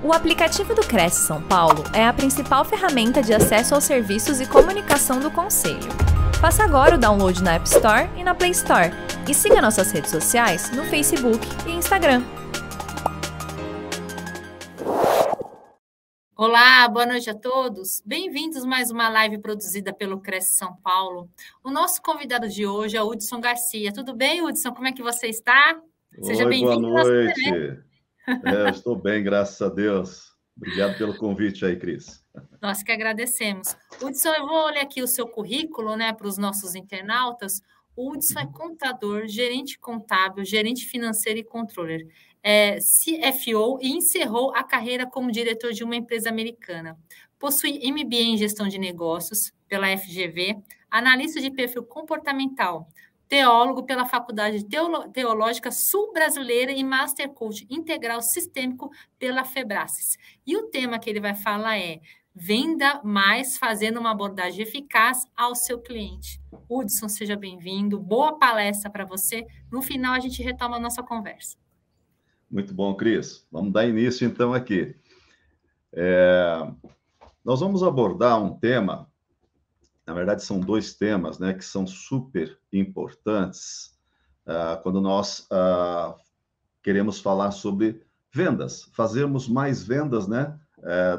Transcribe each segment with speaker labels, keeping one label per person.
Speaker 1: O aplicativo do Cresce São Paulo é a principal ferramenta de acesso aos serviços e comunicação do Conselho. Faça agora o download na App Store e na Play Store. E siga nossas redes sociais no Facebook e Instagram.
Speaker 2: Olá, boa noite a todos. Bem-vindos a mais uma live produzida pelo Cresce São Paulo. O nosso convidado de hoje é o Hudson Garcia. Tudo bem, Hudson? Como é que você está?
Speaker 3: Seja bem-vindo. Boa noite. Eu estou bem, graças a Deus. Obrigado pelo convite aí, Cris.
Speaker 2: Nós que agradecemos. Hudson, eu vou ler aqui o seu currículo, né, para os nossos internautas. O Hudson é contador, gerente contábil, gerente financeiro e controller. É CFO e encerrou a carreira como diretor de uma empresa americana. Possui MBA em gestão de negócios pela FGV, analista de perfil comportamental, teólogo pela Faculdade Teológica Sul-Brasileira e Master Coach Integral Sistêmico pela Febracis. E o tema que ele vai falar é Venda Mais fazendo uma abordagem eficaz ao seu cliente. Hudson, seja bem-vindo. Boa palestra para você. No final, a gente retoma a nossa conversa.
Speaker 3: Muito bom, Cris. Vamos dar início, então, aqui. Nós vamos abordar um tema, na verdade, são dois temas, né, que são super importantes quando nós queremos falar sobre vendas, fazermos mais vendas, né,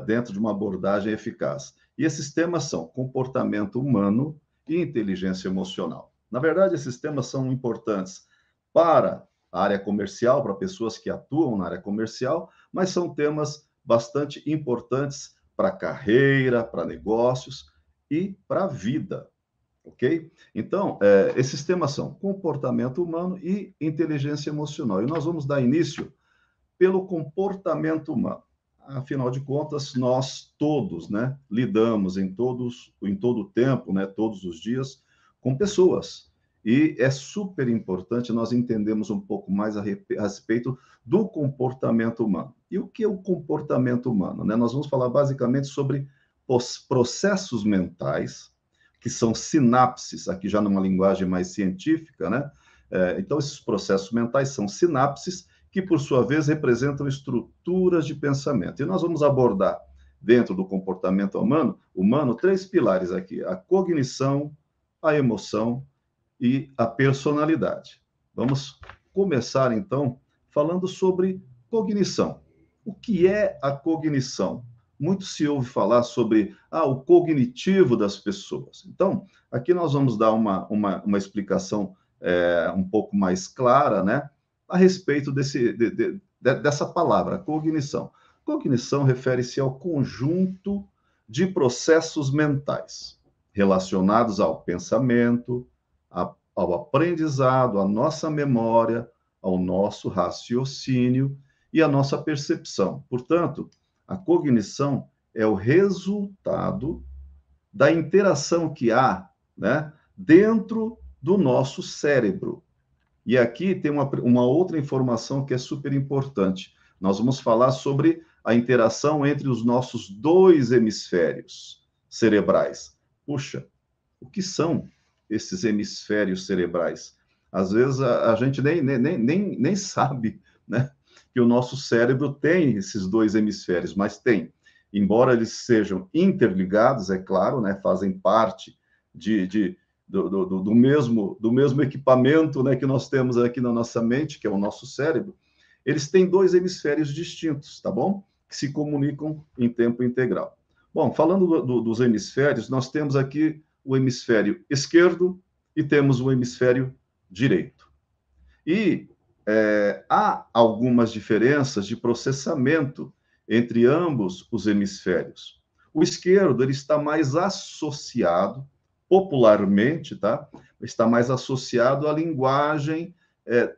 Speaker 3: dentro de uma abordagem eficaz. E esses temas são comportamento humano e inteligência emocional. Na verdade, esses temas são importantes para a área comercial, para pessoas que atuam na área comercial, mas são temas bastante importantes para a carreira, para negócios e para a vida, ok? Então, esses temas são comportamento humano e inteligência emocional. E nós vamos dar início pelo comportamento humano. Afinal de contas, nós todos, né, lidamos em todo o tempo, né, todos os dias, com pessoas. E é super importante nós entendermos um pouco mais a respeito do comportamento humano. E o que é o comportamento humano, né? Nós vamos falar basicamente sobre os processos mentais, que são sinapses, aqui já numa linguagem mais científica, né? Então, esses processos mentais são sinapses, que, por sua vez, representam estruturas de pensamento. E nós vamos abordar, dentro do comportamento humano, três pilares aqui: a cognição, a emoção e a personalidade. Vamos começar, então, falando sobre cognição. O que é a cognição? Muito se ouve falar sobre o cognitivo das pessoas. Então, aqui nós vamos dar uma explicação um pouco mais clara, né, a respeito dessa palavra, cognição. Cognição refere-se ao conjunto de processos mentais relacionados ao pensamento, ao aprendizado, à nossa memória, ao nosso raciocínio e à nossa percepção. Portanto, a cognição é o resultado da interação que há, né, dentro do nosso cérebro. E aqui tem uma outra informação que é super importante. Nós vamos falar sobre a interação entre os nossos dois hemisférios cerebrais. Puxa, o que são esses hemisférios cerebrais? Às vezes a gente nem sabe, né, que o nosso cérebro tem esses dois hemisférios, mas tem. Embora eles sejam interligados, é claro, né, fazem parte do mesmo equipamento, né, que nós temos aqui na nossa mente, que é o nosso cérebro, eles têm dois hemisférios distintos, tá bom? Que se comunicam em tempo integral. Bom, falando dos hemisférios, nós temos aqui o hemisfério esquerdo e temos o hemisfério direito. E há algumas diferenças de processamento entre ambos os hemisférios. O esquerdo, ele está mais associado, popularmente, tá? Está mais associado à linguagem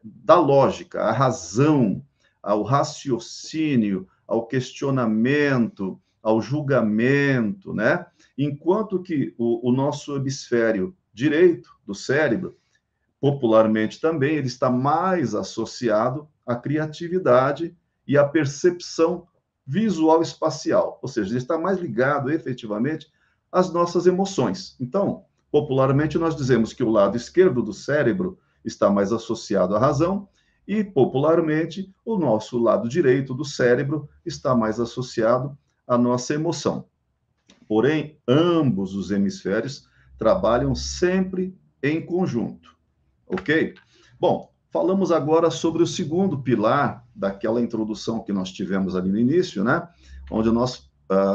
Speaker 3: da lógica, à razão, ao raciocínio, ao questionamento, ao julgamento, né? Enquanto que o nosso hemisfério direito do cérebro, popularmente também, ele está mais associado à criatividade e à percepção visual espacial, ou seja, ele está mais ligado efetivamente às nossas emoções. Então, popularmente nós dizemos que o lado esquerdo do cérebro está mais associado à razão E, popularmente, o nosso lado direito do cérebro está mais associado à nossa emoção. Porém, ambos os hemisférios trabalham sempre em conjunto, ok? Bom, falamos agora sobre o segundo pilar daquela introdução que nós tivemos ali no início, né? Onde nós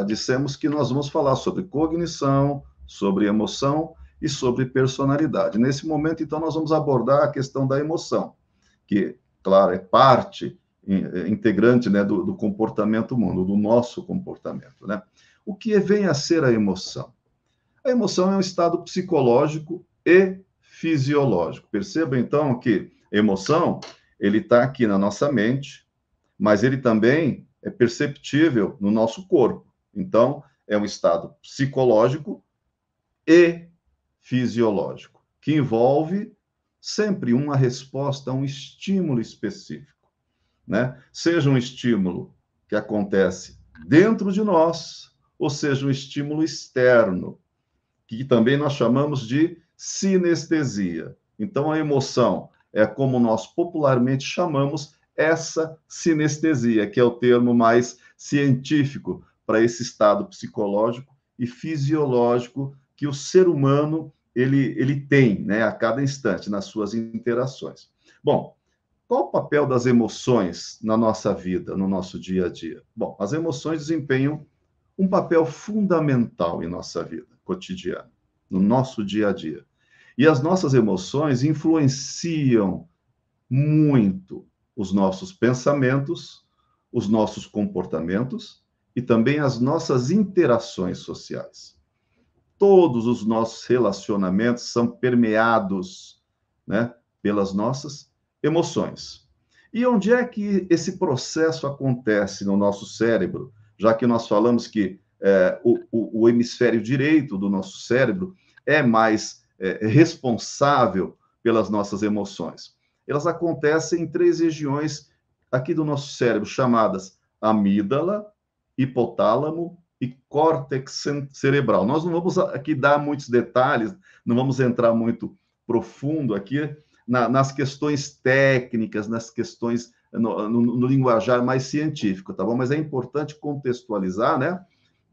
Speaker 3: dissemos que nós vamos falar sobre cognição, sobre emoção e sobre personalidade. Nesse momento, então, nós vamos abordar a questão da emoção, que, claro, é parte integrante, né, do comportamento humano, do nosso comportamento, né? O que vem a ser a emoção? A emoção é um estado psicológico e fisiológico. Perceba, então, que emoção, ele está aqui na nossa mente, mas ele também é perceptível no nosso corpo. Então, é um estado psicológico e fisiológico, que envolve sempre uma resposta a um estímulo específico, né? Seja um estímulo que acontece dentro de nós, ou seja, um estímulo externo, que também nós chamamos de sinestesia. Então, a emoção é como nós popularmente chamamos essa sinestesia, que é o termo mais científico para esse estado psicológico e fisiológico que o ser humano ele tem, né, a cada instante nas suas interações. Bom, qual o papel das emoções na nossa vida, no nosso dia a dia? Bom, as emoções desempenham um papel fundamental em nossa vida cotidiana, no nosso dia a dia. E as nossas emoções influenciam muito os nossos pensamentos, os nossos comportamentos e também as nossas interações sociais. Todos os nossos relacionamentos são permeados, né, pelas nossas emoções. E onde é que esse processo acontece no nosso cérebro? Já que nós falamos que o hemisfério direito do nosso cérebro é mais responsável pelas nossas emoções. Elas acontecem em 3 regiões aqui do nosso cérebro, chamadas amígdala, hipotálamo e córtex cerebral. Nós não vamos aqui dar muitos detalhes, não vamos entrar muito profundo aqui nas questões técnicas, nas questões no linguajar mais científico, tá bom? Mas é importante contextualizar, né?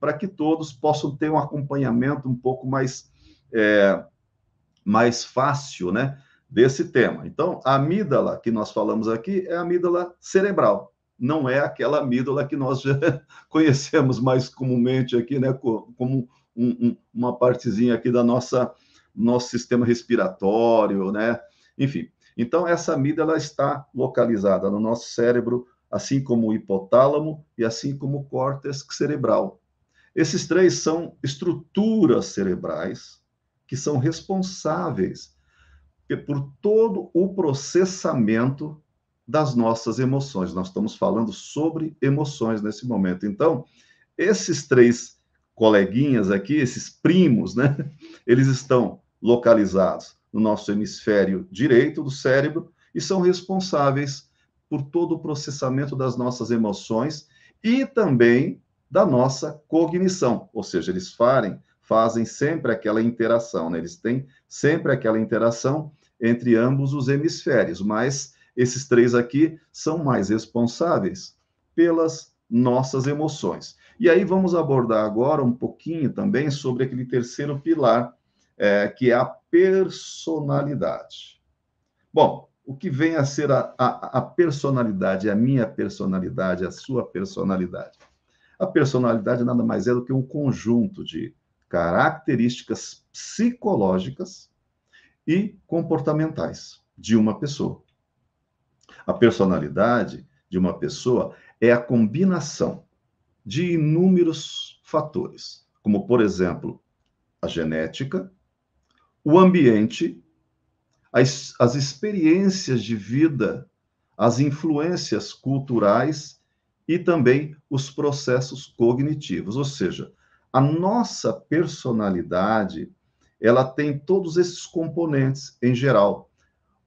Speaker 3: Para que todos possam ter um acompanhamento um pouco mais fácil, né? Desse tema. Então, a amígdala que nós falamos aqui é a amígdala cerebral. Não é aquela amígdala que nós já conhecemos mais comumente aqui, né? Como uma partezinha aqui da nosso sistema respiratório, né? Enfim. Então, essa amígdala está localizada no nosso cérebro, assim como o hipotálamo e assim como o córtex cerebral. Esses 3 são estruturas cerebrais que são responsáveis por todo o processamento das nossas emoções. Nós estamos falando sobre emoções nesse momento. Então, esses 3 coleguinhas aqui, esses primos, né? Eles estão localizados no nosso hemisfério direito do cérebro e são responsáveis por todo o processamento das nossas emoções e também da nossa cognição, ou seja, eles fazem sempre aquela interação, né? Eles têm sempre aquela interação entre ambos os hemisférios, mas esses 3 aqui são mais responsáveis pelas nossas emoções. E aí vamos abordar agora um pouquinho também sobre aquele terceiro pilar, que é a personalidade. Bom, o que vem a ser a personalidade, a minha personalidade, a sua personalidade? A personalidade nada mais é do que um conjunto de características psicológicas e comportamentais de uma pessoa. A personalidade de uma pessoa é a combinação de inúmeros fatores, como, por exemplo, a genética, o ambiente, as experiências de vida, as influências culturais e também os processos cognitivos. Ou seja, a nossa personalidade, ela tem todos esses componentes em geral.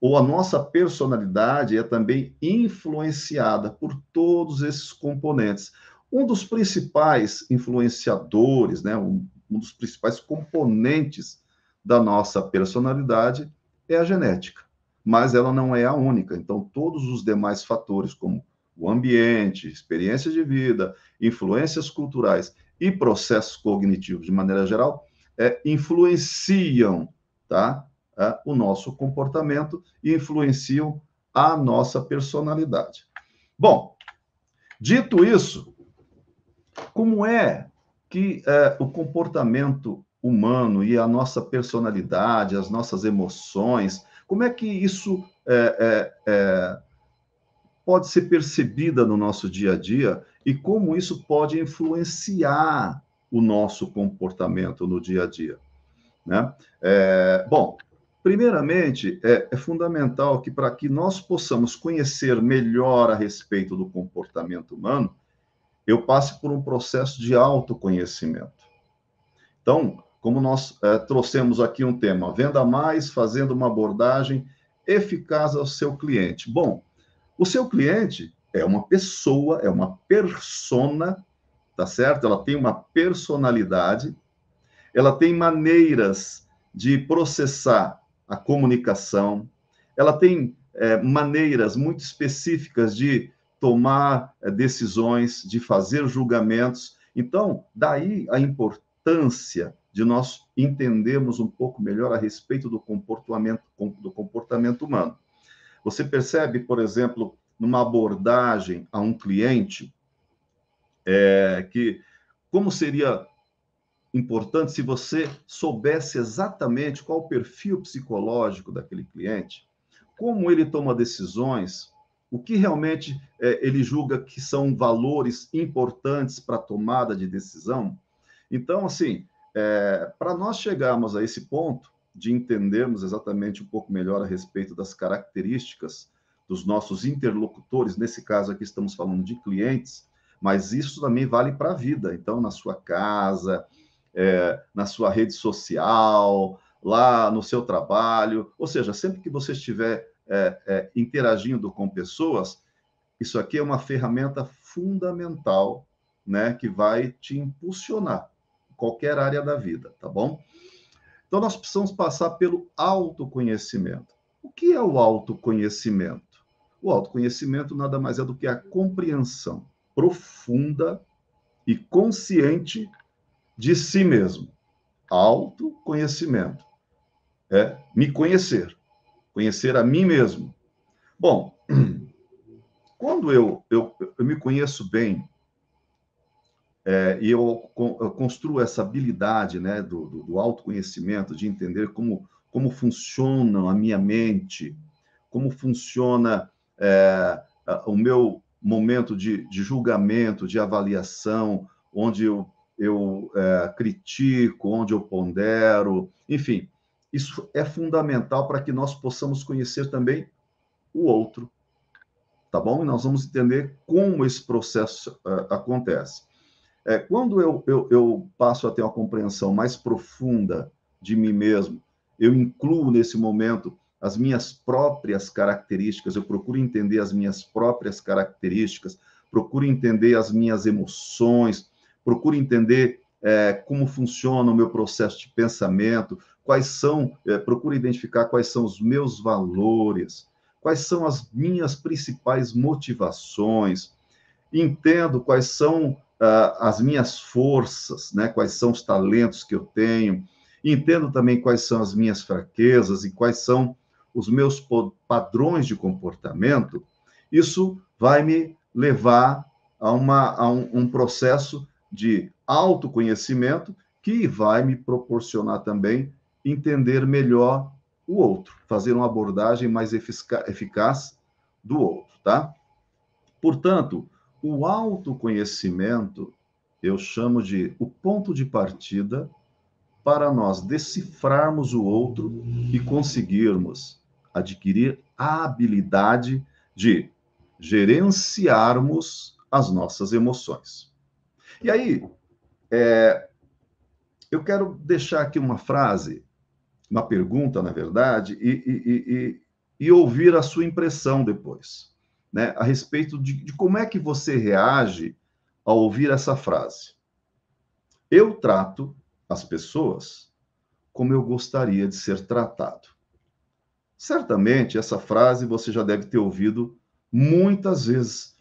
Speaker 3: Ou a nossa personalidade é também influenciada por todos esses componentes. Um dos principais influenciadores, né, um dos principais componentes da nossa personalidade é a genética. mas ela não é a única. Então, todos os demais fatores, como o ambiente, experiência de vida, influências culturais e processos cognitivos, de maneira geral, influenciam, tá? O nosso comportamento e influenciam a nossa personalidade. Bom, dito isso, como é que o comportamento humano e a nossa personalidade, as nossas emoções, como é que isso pode ser percebida no nosso dia a dia e como isso pode influenciar o nosso comportamento no dia a dia, né? Bom, primeiramente, é fundamental que para que nós possamos conhecer melhor a respeito do comportamento humano, eu passe por um processo de autoconhecimento. Então, como nós trouxemos aqui um tema, venda mais, fazendo uma abordagem eficaz ao seu cliente. Bom, o seu cliente é uma pessoa, é uma persona, tá certo? Ela tem uma personalidade, ela tem maneiras de processar a comunicação, ela tem maneiras muito específicas de tomar decisões, de fazer julgamentos. Então, daí a importância de nós entendermos um pouco melhor a respeito do comportamento humano. Você percebe, por exemplo, numa abordagem a um cliente, que como seria importante se você soubesse exatamente qual o perfil psicológico daquele cliente, como ele toma decisões, o que realmente ele julga que são valores importantes para a tomada de decisão. Então, assim, para nós chegarmos a esse ponto de entendermos exatamente um pouco melhor a respeito das características dos nossos interlocutores, nesse caso aqui estamos falando de clientes, mas isso também vale para a vida. Então, na sua casa, na sua rede social, lá no seu trabalho, ou seja, sempre que você estiver interagindo com pessoas, isso aqui é uma ferramenta fundamental, né, que vai te impulsionar em qualquer área da vida, tá bom? Então, nós precisamos passar pelo autoconhecimento. O que é o autoconhecimento? O autoconhecimento nada mais é do que a compreensão profunda e consciente de si mesmo. Autoconhecimento é me conhecer, conhecer a mim mesmo. Bom, quando eu me conheço bem, e eu construo essa habilidade, né, do autoconhecimento, de entender como funciona a minha mente, como funciona o meu momento de julgamento, de avaliação, onde eu critico, onde eu pondero, enfim, isso é fundamental para que nós possamos conhecer também o outro, tá bom? E nós vamos entender como esse processo acontece. Quando eu passo a ter uma compreensão mais profunda de mim mesmo, eu incluo nesse momento as minhas próprias características, eu procuro entender as minhas próprias características, procuro entender as minhas emoções, procuro entender como funciona o meu processo de pensamento, procuro identificar quais são os meus valores, quais são as minhas principais motivações, entendo quais são as minhas forças, né? Quais são os talentos que eu tenho, entendo também quais são as minhas fraquezas e quais são os meus padrões de comportamento. Isso vai me levar a um processo de autoconhecimento que vai me proporcionar também entender melhor o outro, fazer uma abordagem mais eficaz do outro, tá? Portanto, o autoconhecimento, eu chamo de o ponto de partida para nós decifrarmos o outro e conseguirmos adquirir a habilidade de gerenciarmos as nossas emoções. E aí, eu quero deixar aqui uma frase, uma pergunta, na verdade, e ouvir a sua impressão depois, né, a respeito de como é que você reage ao ouvir essa frase. Eu trato as pessoas como eu gostaria de ser tratado. Certamente, essa frase você já deve ter ouvido muitas vezes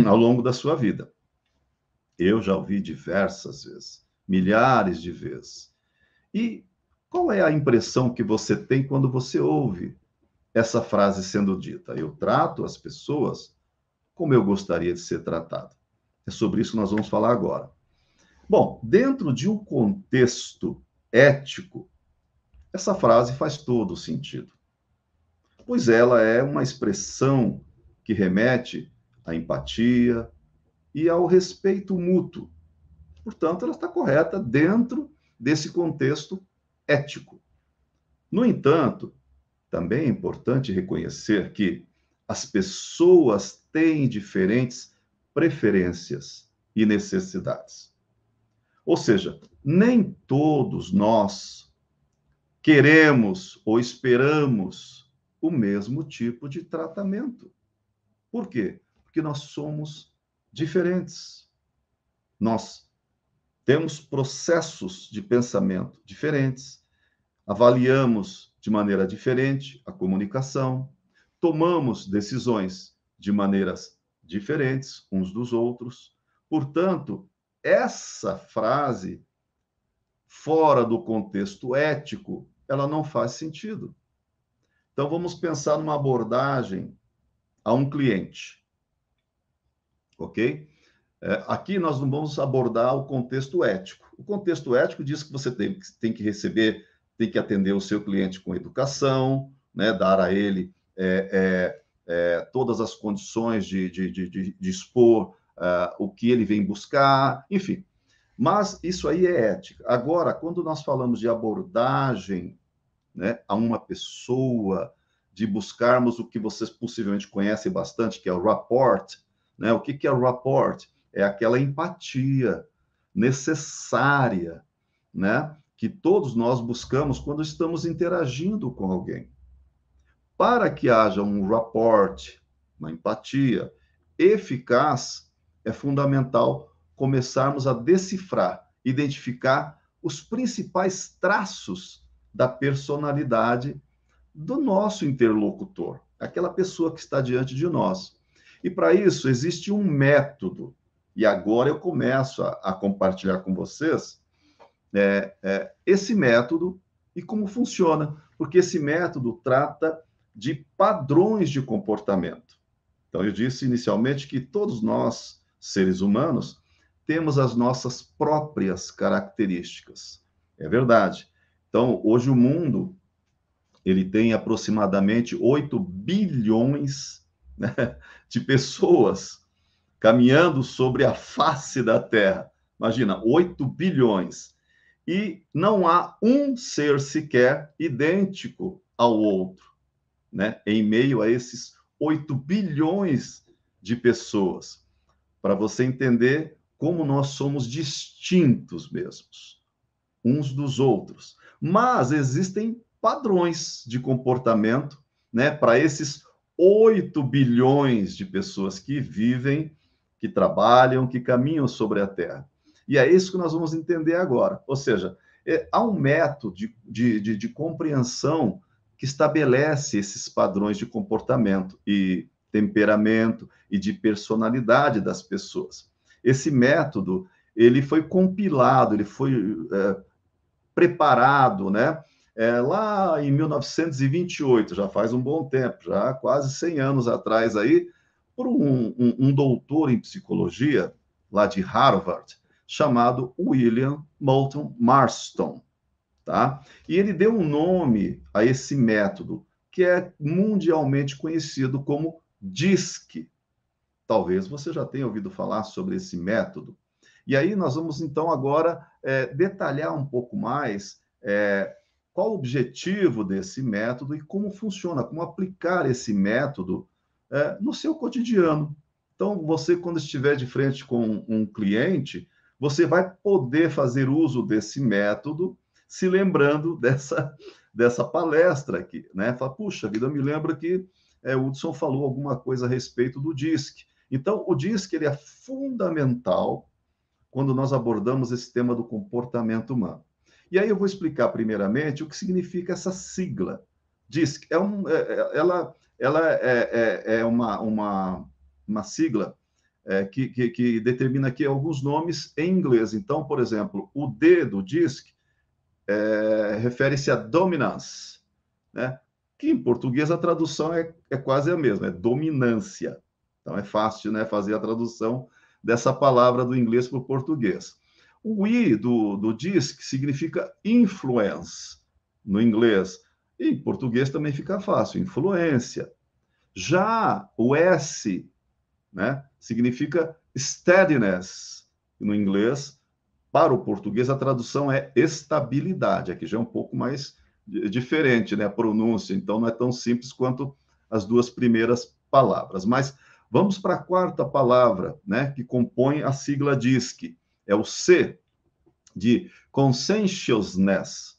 Speaker 3: ao longo da sua vida. Eu já ouvi diversas vezes, milhares de vezes. E qual é a impressão que você tem quando você ouve essa frase sendo dita? Eu trato as pessoas como eu gostaria de ser tratado. É sobre isso que nós vamos falar agora. Bom, dentro de um contexto ético, essa frase faz todo o sentido, pois ela é uma expressão que remete à empatia e ao respeito mútuo. Portanto, ela está correta dentro desse contexto ético. No entanto, também é importante reconhecer que as pessoas têm diferentes preferências e necessidades. Ou seja, nem todos nós queremos ou esperamos o mesmo tipo de tratamento. Por quê? Porque nós somos diferentes. Nós temos processos de pensamento diferentes, avaliamos de maneira diferente a comunicação, tomamos decisões de maneiras diferentes uns dos outros. Portanto, essa frase, fora do contexto ético, ela não faz sentido. Então, vamos pensar numa abordagem a um cliente, ok? Aqui nós não vamos abordar o contexto ético. O contexto ético diz que você tem que receber, tem que atender o seu cliente com educação, né, dar a ele todas as condições de expor o que ele vem buscar, enfim. Mas isso aí é ética. Agora, quando nós falamos de abordagem, né, a uma pessoa, de buscarmos o que vocês possivelmente conhecem bastante, que é o rapport, né? O que é o rapport? É aquela empatia necessária, né, que todos nós buscamos quando estamos interagindo com alguém. Para que haja um rapport, uma empatia eficaz, é fundamental começarmos a decifrar, identificar os principais traços da personalidade do nosso interlocutor, aquela pessoa que está diante de nós. E para isso existe um método, e agora eu começo a compartilhar com vocês esse método e como funciona, porque esse método trata de padrões de comportamento. Então, eu disse inicialmente que todos nós, seres humanos, temos as nossas próprias características. É verdade. Então, hoje o mundo, ele tem aproximadamente 8 bilhões, né, de pessoas caminhando sobre a face da Terra. Imagina, 8 bilhões. E não há um ser sequer idêntico ao outro, né, em meio a esses 8 bilhões de pessoas. Para você entender como nós somos distintos mesmos, uns dos outros. Mas existem padrões de comportamento, né, para esses 8 bilhões de pessoas que vivem, que trabalham, que caminham sobre a Terra. E é isso que nós vamos entender agora. Ou seja, há um método de compreensão que estabelece esses padrões de comportamento e temperamento e de personalidade das pessoas. Esse método, ele foi compilado, ele foi preparado, né? Lá em 1928, já faz um bom tempo, já quase 100 anos atrás aí, por um doutor em psicologia, lá de Harvard, chamado William Moulton Marston, tá? E ele deu um nome a esse método, que é mundialmente conhecido como DISC. Talvez você já tenha ouvido falar sobre esse método. E aí nós vamos, então, agora detalhar um pouco mais qual o objetivo desse método e como funciona, como aplicar esse método no seu cotidiano. Então, você, quando estiver de frente com um cliente, você vai poder fazer uso desse método, se lembrando dessa palestra aqui, né? Fala, puxa vida, eu me lembro que o Hudson falou alguma coisa a respeito do DISC. Então, o DISC ele é fundamental quando nós abordamos esse tema do comportamento humano. E aí eu vou explicar primeiramente o que significa essa sigla, DISC ela é uma sigla que determina aqui alguns nomes em inglês. Então, por exemplo, o D do DISC refere-se a dominance, né? Que em português a tradução é quase a mesma, é dominância. Então é fácil, né, fazer a tradução dessa palavra do inglês para o português. O I do DISC significa influence no inglês. E em português também fica fácil, influência. Já o S, né, significa steadiness no inglês. Para o português, a tradução é estabilidade. Aqui já é um pouco mais diferente, né, a pronúncia. Então, não é tão simples quanto as duas primeiras palavras. Mas vamos para a quarta palavra, né, que compõe a sigla DISC. É o C, de conscientiousness,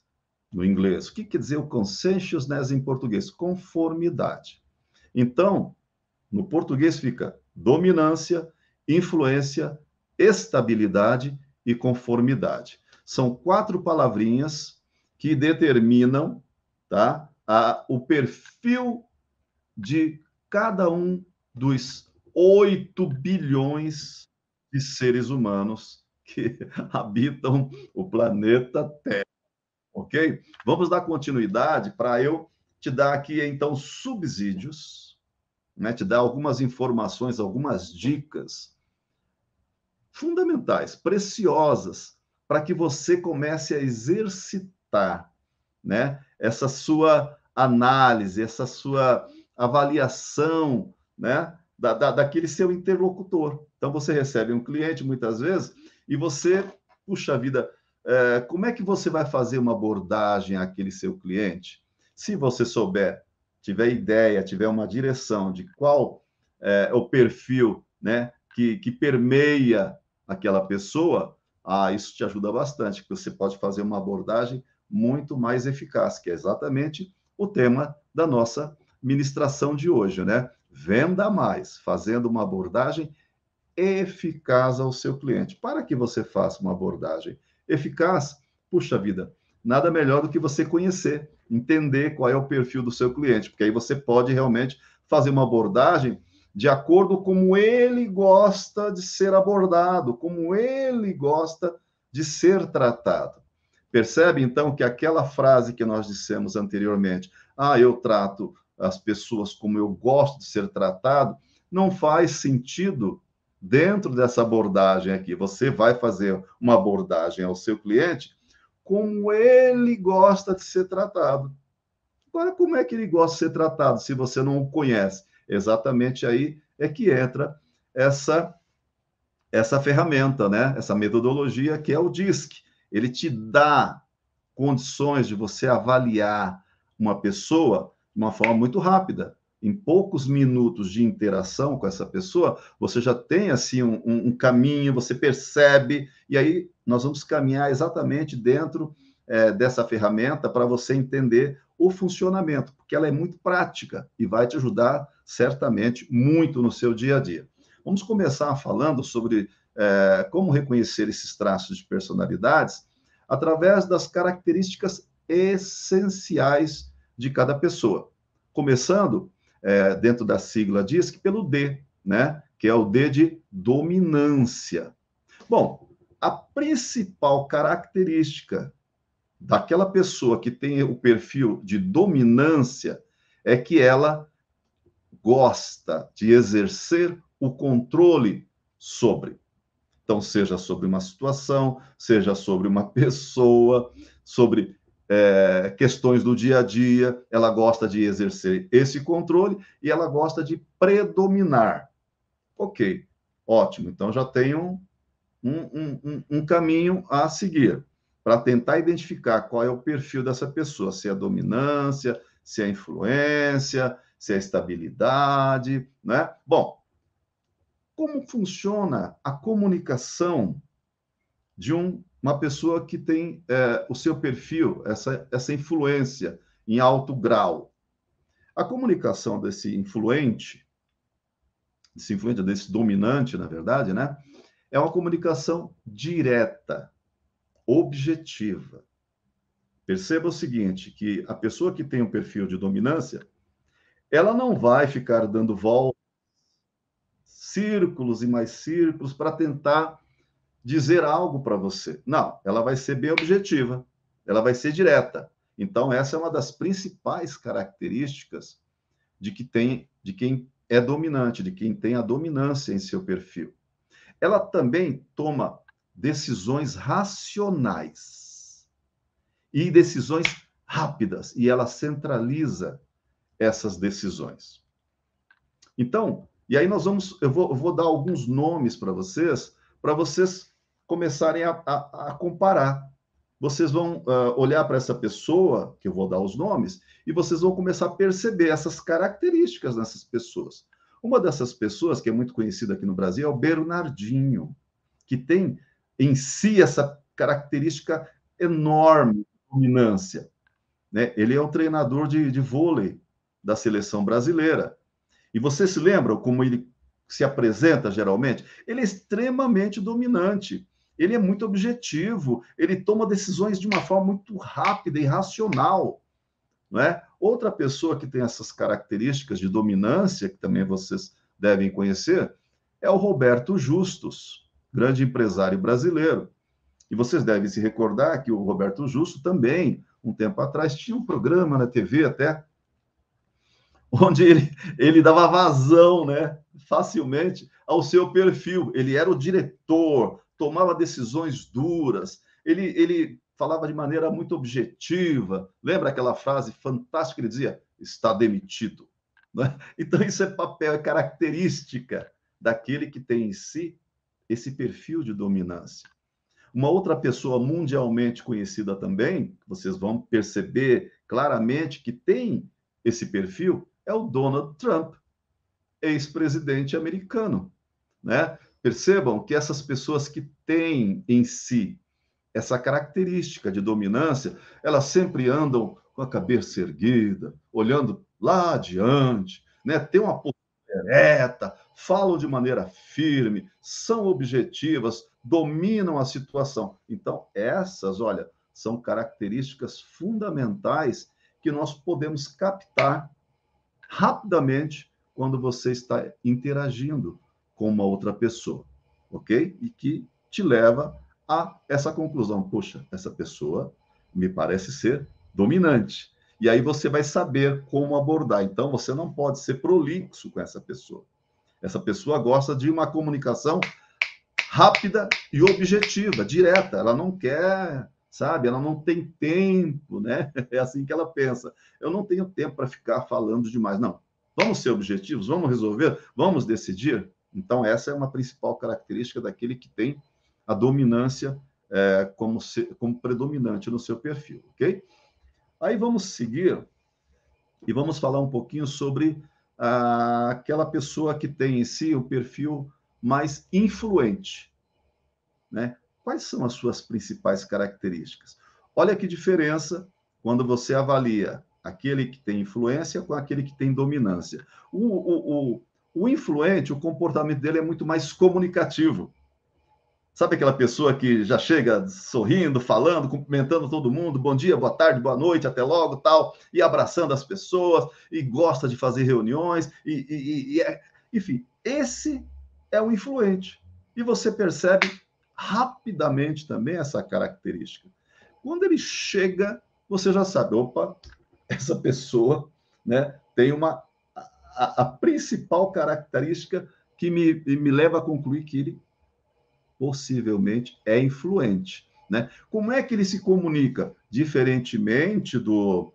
Speaker 3: no inglês. O que quer dizer o conscientiousness em português? Conformidade. Então, no português fica dominância, influência, estabilidade e conformidade. São 4 palavrinhas que determinam, tá, o perfil de cada um dos 8 bilhões de seres humanos que habitam o planeta Terra, ok? Vamos dar continuidade para eu te dar aqui, então, subsídios, né? Te dar algumas informações, algumas dicas fundamentais, preciosas, para que você comece a exercitar, né, essa sua análise, essa sua avaliação, né, daquele seu interlocutor. Então, você recebe um cliente, muitas vezes, e você, puxa vida, como é que você vai fazer uma abordagem àquele seu cliente? Se você souber, tiver ideia, tiver uma direção de qual é o perfil, né, que permeia aquela pessoa, isso te ajuda bastante, porque você pode fazer uma abordagem muito mais eficaz, que é exatamente o tema da nossa ministração de hoje, né? Venda mais, fazendo uma abordagem eficaz ao seu cliente. Para que você faça uma abordagem eficaz, puxa vida, nada melhor do que você conhecer, entender qual é o perfil do seu cliente, porque aí você pode realmente fazer uma abordagem de acordo com como ele gosta de ser abordado, como ele gosta de ser tratado. Percebe, então, que aquela frase que nós dissemos anteriormente, eu trato as pessoas como eu gosto de ser tratado, não faz sentido dentro dessa abordagem aqui. Você vai fazer uma abordagem ao seu cliente como ele gosta de ser tratado. Agora, como é que ele gosta de ser tratado se você não o conhece? Exatamente aí é que entra essa ferramenta, né? Essa metodologia que é o DISC. Ele te dá condições de você avaliar uma pessoa de uma forma muito rápida. Em poucos minutos de interação com essa pessoa, você já tem assim um caminho, você percebe, e aí nós vamos caminhar exatamente dentro dessa ferramenta para você entender o funcionamento, porque ela é muito prática e vai te ajudar certamente muito no seu dia a dia. Vamos começar falando sobre como reconhecer esses traços de personalidades através das características essenciais de cada pessoa. Começando, dentro da sigla DISC, pelo D, né? Que é o D de dominância. Bom, a principal característica daquela pessoa que tem o perfil de dominância é que ela gosta de exercer o controle sobre. Então, seja sobre uma situação, seja sobre uma pessoa, sobre questões do dia a dia, ela gosta de exercer esse controle e ela gosta de predominar. Ok, ótimo. Então, já tem um caminho a seguir para tentar identificar qual é o perfil dessa pessoa, se é dominância, se é influência, se é estabilidade, né? Bom, como funciona a comunicação de uma pessoa que tem o seu perfil, essa influência em alto grau? A comunicação desse influente, desse dominante, na verdade, né? É uma comunicação direta, objetiva. Perceba o seguinte, que a pessoa que tem um perfil de dominância, ela não vai ficar dando voltas, círculos e mais círculos para tentar dizer algo para você. Não, ela vai ser bem objetiva, ela vai ser direta. Então, essa é uma das principais características de quem é dominante, de quem tem a dominância em seu perfil. Ela também toma decisões racionais e decisões rápidas, e ela centraliza essas decisões. Então, e aí eu vou dar alguns nomes para vocês começarem a comparar. Vocês vão olhar para essa pessoa, que eu vou dar os nomes, e vocês vão começar a perceber essas características nessas pessoas. Uma dessas pessoas, que é muito conhecida aqui no Brasil, é o Bernardinho, que tem em si essa característica enorme de dominância, né? Ele é um treinador de vôlei da seleção brasileira. E você se lembra como ele se apresenta geralmente? Ele é extremamente dominante. Ele é muito objetivo, ele toma decisões de uma forma muito rápida e racional, não é? Outra pessoa que tem essas características de dominância, que também vocês devem conhecer, é o Roberto Justus, grande empresário brasileiro. E vocês devem se recordar que o Roberto Justus também, um tempo atrás, tinha um programa na TV até, onde ele dava vazão, né, facilmente ao seu perfil. Ele era o diretor, tomava decisões duras, ele falava de maneira muito objetiva. Lembra aquela frase fantástica que ele dizia? Está demitido. Né? Então, isso é papel, é característica daquele que tem em si esse perfil de dominância. Uma outra pessoa mundialmente conhecida também, vocês vão perceber claramente que tem esse perfil, é o Donald Trump, ex-presidente americano, né? Percebam que essas pessoas que têm em si essa característica de dominância, elas sempre andam com a cabeça erguida, olhando lá adiante, né? Tem uma postura ereta, falam de maneira firme, são objetivas, dominam a situação. Então, essas, olha, são características fundamentais que nós podemos captar rapidamente quando você está interagindo com uma outra pessoa, ok? E que te leva a essa conclusão. Puxa, essa pessoa me parece ser dominante. E aí você vai saber como abordar. Então, você não pode ser prolixo com essa pessoa. Essa pessoa gosta de uma comunicação rápida e objetiva, direta. Ela não quer, sabe? Ela não tem tempo, né? É assim que ela pensa. Eu não tenho tempo para ficar falando demais. Não. Vamos ser objetivos, vamos resolver, vamos decidir. Então, essa é uma principal característica daquele que tem a dominância como predominante no seu perfil, ok? Aí vamos seguir e vamos falar um pouquinho sobre aquela pessoa que tem em si o perfil mais influente, né? Quais são as suas principais características? Olha que diferença quando você avalia aquele que tem influência com aquele que tem dominância. O influente, o comportamento dele é muito mais comunicativo. Sabe aquela pessoa que já chega sorrindo, falando, cumprimentando todo mundo, bom dia, boa tarde, boa noite, até logo, tal, e abraçando as pessoas, e gosta de fazer reuniões, enfim, esse é o influente. E você percebe rapidamente também essa característica. Quando ele chega, você já sabe, opa, essa pessoa, né, tem a principal característica que me leva a concluir que ele possivelmente é influente, né? Como é que ele se comunica? Diferentemente do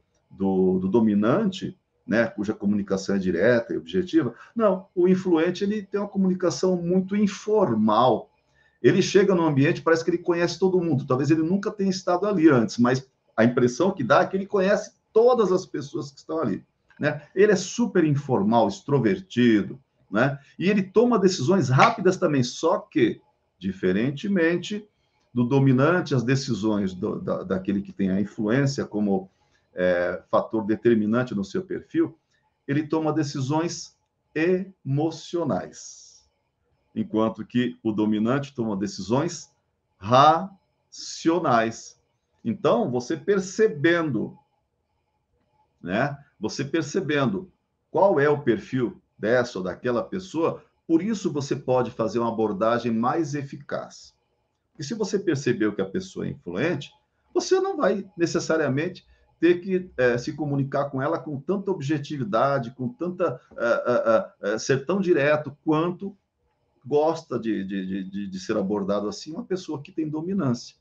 Speaker 3: dominante, né, cuja comunicação é direta e objetiva, não, o influente ele tem uma comunicação muito informal. Ele chega no ambiente, parece que ele conhece todo mundo, talvez ele nunca tenha estado ali antes, mas a impressão que dá é que ele conhece todas as pessoas que estão ali, né? Ele é super informal, extrovertido, né? E ele toma decisões rápidas também, só que diferentemente do dominante, as decisões daquele que tem a influência como fator determinante no seu perfil, ele toma decisões emocionais, enquanto que o dominante toma decisões racionais. Então, você percebendo, né? Você percebendo qual é o perfil dessa ou daquela pessoa, por isso você pode fazer uma abordagem mais eficaz. E se você percebeu que a pessoa é influente, você não vai necessariamente ter que se comunicar com ela com tanta objetividade, com tanta ser tão direto quanto gosta de ser abordado assim uma pessoa que tem dominância.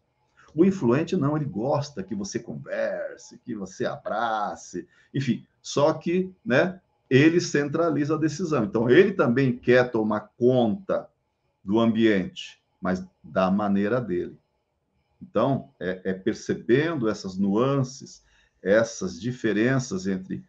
Speaker 3: O influente não, ele gosta que você converse, que você abrace, enfim, só que, né, ele centraliza a decisão. Então, ele também quer tomar conta do ambiente, mas da maneira dele. Então, percebendo essas nuances, essas diferenças entre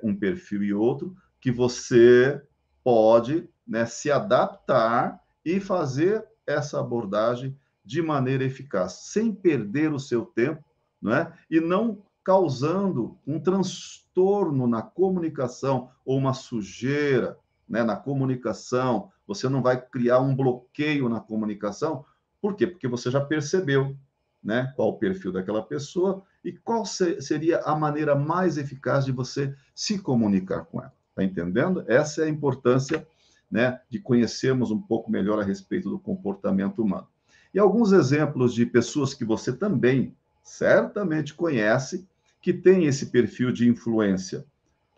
Speaker 3: um perfil e outro, que você pode, né, se adaptar e fazer essa abordagem de maneira eficaz, sem perder o seu tempo, né, e não causando um transtorno na comunicação ou uma sujeira, né, na comunicação. Você não vai criar um bloqueio na comunicação. Por quê? Porque você já percebeu, né, qual o perfil daquela pessoa e qual seria a maneira mais eficaz de você se comunicar com ela. Está entendendo? Essa é a importância, né, de conhecermos um pouco melhor a respeito do comportamento humano. E alguns exemplos de pessoas que você também certamente conhece que tem esse perfil de influência.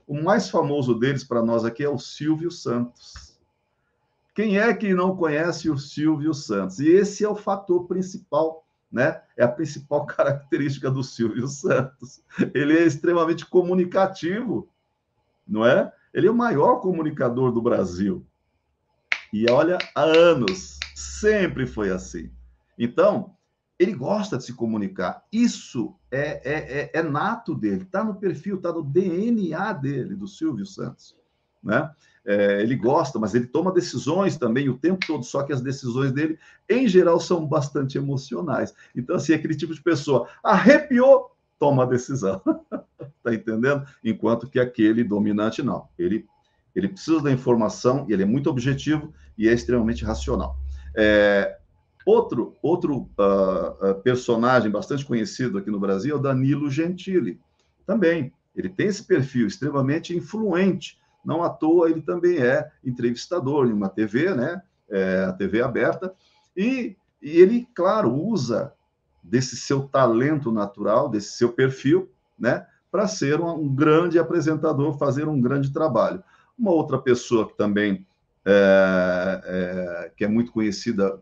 Speaker 3: O mais famoso deles para nós aqui é o Silvio Santos. Quem é que não conhece o Silvio Santos? E esse é o fator principal, né? É a principal característica do Silvio Santos. Ele é extremamente comunicativo, não é? Ele é o maior comunicador do Brasil. E olha, há anos, sempre foi assim. Então, ele gosta de se comunicar. Isso é nato dele, está no perfil, está no DNA dele, do Silvio Santos, né? Ele gosta, mas ele toma decisões também o tempo todo, só que as decisões dele, em geral, são bastante emocionais. Então, assim, aquele tipo de pessoa arrepiou, toma a decisão. Tá entendendo? Enquanto que aquele dominante, não. Ele precisa da informação, e ele é muito objetivo e é extremamente racional. Outro personagem bastante conhecido aqui no Brasil é o Danilo Gentili. Também, ele tem esse perfil extremamente influente. Não à toa, ele também é entrevistador em uma TV, né? A TV aberta. E ele, claro, usa desse seu talento natural, desse seu perfil, né? Para ser um grande apresentador, fazer um grande trabalho. Uma outra pessoa que também que é muito conhecida